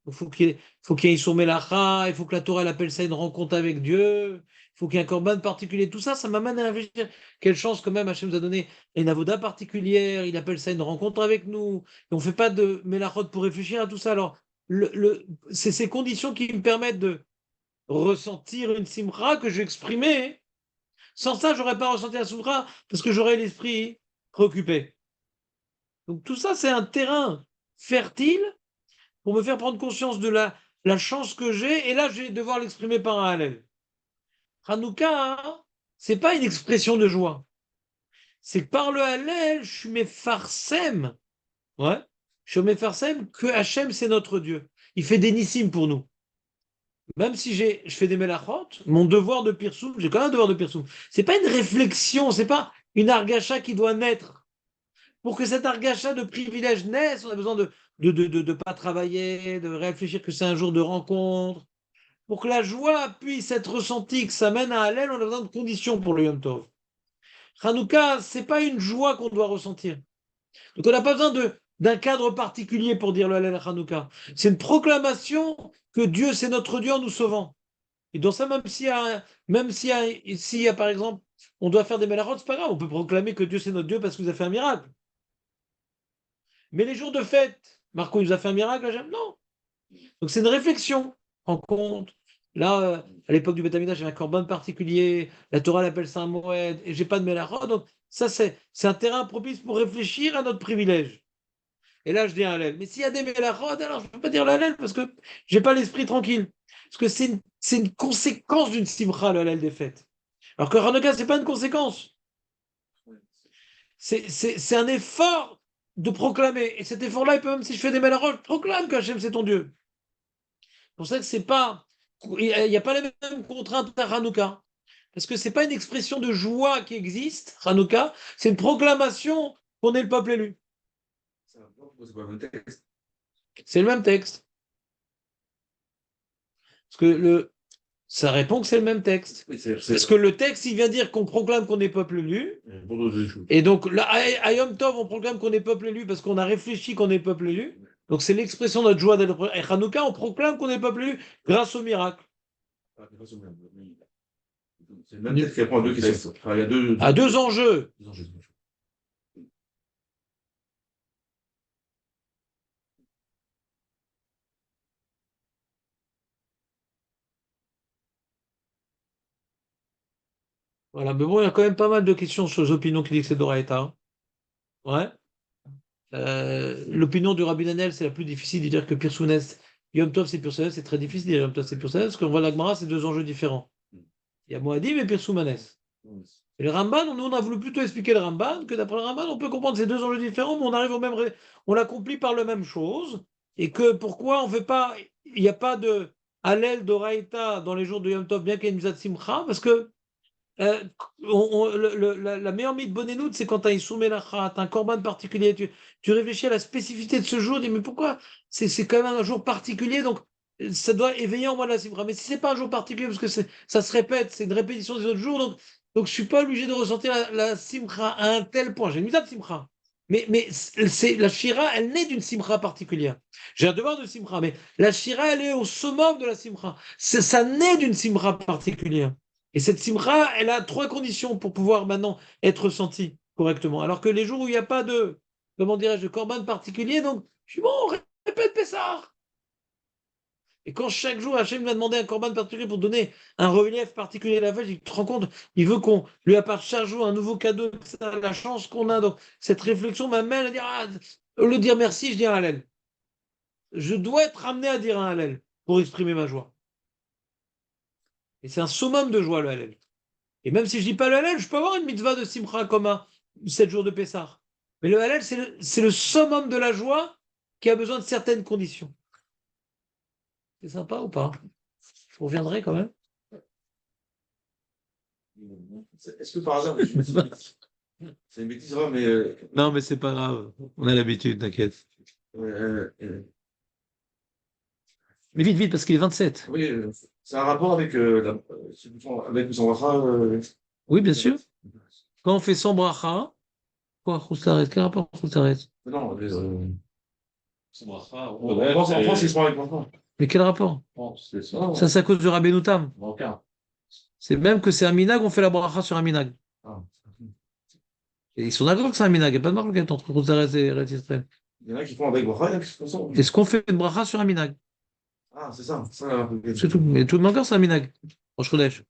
Il faut qu'il y ait Issur Melacha, il faut que la Torah elle appelle ça une rencontre avec Dieu, il faut qu'il y ait un korban particulier. Tout ça, ça m'amène à réfléchir. Quelle chance quand même Hachem nous a donné une avoda particulière, il appelle ça une rencontre avec nous. Et on ne fait pas de Melachot pour réfléchir à tout ça. Alors, c'est ces conditions qui me permettent de ressentir une simcha que je vais exprimer. Sans ça, je n'aurais pas ressenti la simcha parce que j'aurais l'esprit préoccupé. Donc tout ça, c'est un terrain fertile pour me faire prendre conscience de la chance que j'ai, et là, je vais devoir l'exprimer par un Hallel. Hanouka, hein, c'est pas une expression de joie. C'est que par le Hallel, je suis mefarsem. Ouais. Je suis mefarsem que Hachem, c'est notre Dieu. Il fait des nissim pour nous. Même si je fais des melachot, mon devoir de pirsoum, j'ai quand même un devoir de pirsoum. C'est pas une réflexion, c'est pas une argacha qui doit naître. Pour que cet argacha de privilège naisse, on a besoin de pas travailler, de réfléchir que c'est un jour de rencontre. Pour que la joie puisse être ressentie, que ça mène à Hallel, on a besoin de conditions pour le Yom Tov. Hanouka, c'est pas une joie qu'on doit ressentir. Donc on n'a pas besoin d'un cadre particulier pour dire le Hallel à Hanouka. C'est une proclamation que Dieu, c'est notre Dieu en nous sauvant. Et dans ça, s'il y a, par exemple, on doit faire des melachot, c'est pas grave, on peut proclamer que Dieu c'est notre Dieu parce qu'il nous a fait un miracle. Mais les jours de fête, Marco, il nous a fait un miracle, j'aime non. Donc c'est une réflexion, en compte. Là, à l'époque du Beth Amikdash, j'ai un korban particulier, la Torah l'appelle ça un moed, et j'ai pas de melachot, donc ça c'est un terrain propice pour réfléchir à notre privilège. Et là, je dis un hallel. Mais s'il y a des melachot, alors je ne peux pas dire le hallel parce que j'ai pas l'esprit tranquille. Parce que c'est une conséquence d'une simcha, le hallel des fêtes. Alors que Hanouka, ce n'est pas une conséquence. C'est un effort de proclamer. Et cet effort-là, il peut même si je fais des melachot, je proclame qu'Hachem c'est ton Dieu. C'est pour ça que c'est pas. Il n'y a pas les mêmes contraintes à Hanouka. parce que ce n'est pas une expression de joie qui existe, Hanouka, c'est une proclamation qu'on est le peuple élu. C'est pas le même texte. C'est le même texte. Parce que ça répond que c'est le même texte. Oui, Parce que le texte, il vient dire qu'on proclame qu'on est peuple élu. pour d'autres choses. Et donc, là, à Yom Tov, on proclame qu'on est peuple élu parce qu'on a réfléchi qu'on est peuple élu. Donc, c'est l'expression de notre joie d'être. Et Hanouka, on proclame qu'on est peuple élu grâce au miracle. C'est le même texte qui répond à deux questions. Enfin, il y a deux. À deux enjeux. Deux enjeux. Voilà, mais bon, il y a quand même pas mal de questions sur les opinions qui disent que c'est Doraïta. Ouais. L'opinion du Rabbi Nanel, c'est la plus difficile de dire que Pir Sounès, Yom Tov c'est Pir Sounès, c'est très difficile de dire Yom Tov c'est Pir Sounès, parce qu'on voit la Gemara, c'est deux enjeux différents. Il y a Moadim et Pir Soumanès. Et le Ramban, nous on a voulu plutôt expliquer le Ramban, que d'après le Ramban, on peut comprendre ces deux enjeux différents, mais on arrive au même, on l'accomplit par la même chose, et que pourquoi on fait pas, il n'y a pas de Hallel d'Oraïta dans les jours de Yom Tov, bien qu'il y ait une Mizat Simcha, parce que la meilleure mythe Bonenout, c'est quand tu as une Soumelachat, un korban particulier, tu réfléchis à la spécificité de ce jour, tu dis mais pourquoi c'est quand même un jour particulier, donc ça doit éveiller en moi la simcha. Mais si c'est pas un jour particulier, parce que ça se répète, c'est une répétition des autres jours, donc je suis pas obligé de ressentir la simcha à un tel point. J'ai une de simcha. Mais la shira, elle naît d'une simcha particulière. J'ai un devoir de simcha, mais la shira, elle est au summum de la simcha. Ça naît d'une simcha particulière. Et cette simcha, elle a trois conditions pour pouvoir maintenant être ressentie correctement. Alors que les jours où il n'y a pas de, comment dirais-je, de korban particulier, donc je suis bon, on répète Pessah. Et quand chaque jour Hachem lui a demandé un korban particulier pour donner un relief particulier à la vache, il te rend compte, il veut qu'on lui apporte chaque jour un nouveau cadeau, ça, la chance qu'on a. Donc cette réflexion m'amène à dire, au lieu de dire merci, je dis un Hallel. Je dois être amené à dire un Hallel pour exprimer ma joie. Et c'est un summum de joie, le Hallel. Et même si je dis pas le Hallel, je peux avoir une mitzvah de Simcha comme un 7 jours de Pessah. Mais le Hallel, c'est le summum de la joie qui a besoin de certaines conditions. C'est sympa ou pas? Je reviendrai quand même. Est-ce que par hasard, c'est une bêtise, mais. Non, mais c'est pas grave. On a l'habitude, t'inquiète. Mais vite, vite, parce qu'il est 27. Oui, c'est un rapport avec, avec son bracha. Oui, bien sûr. Quand on fait sans bracha, quoi, Khoutaret? Quel rapport Khoutaret? Non, Son bracha, en France, ils sont avec l'enfant. Mais quel rapport? c'est ça. Ça, c'est à cause du Rabbeinu Tam. Aucun. C'est même que c'est un minag, on fait la bracha sur un minag. Ah. Et ils sont d'accord que c'est un minag. Il n'y a pas de marque entre Khoutaret et Eretz Israël. Il y en a qui font avec bracha, il y en a qui font sans. Est-ce qu'on fait une bracha sur un minag? Ah, c'est ça. C'est tout. Mais tout le monde, c'est un minag. Rosh Chodesh.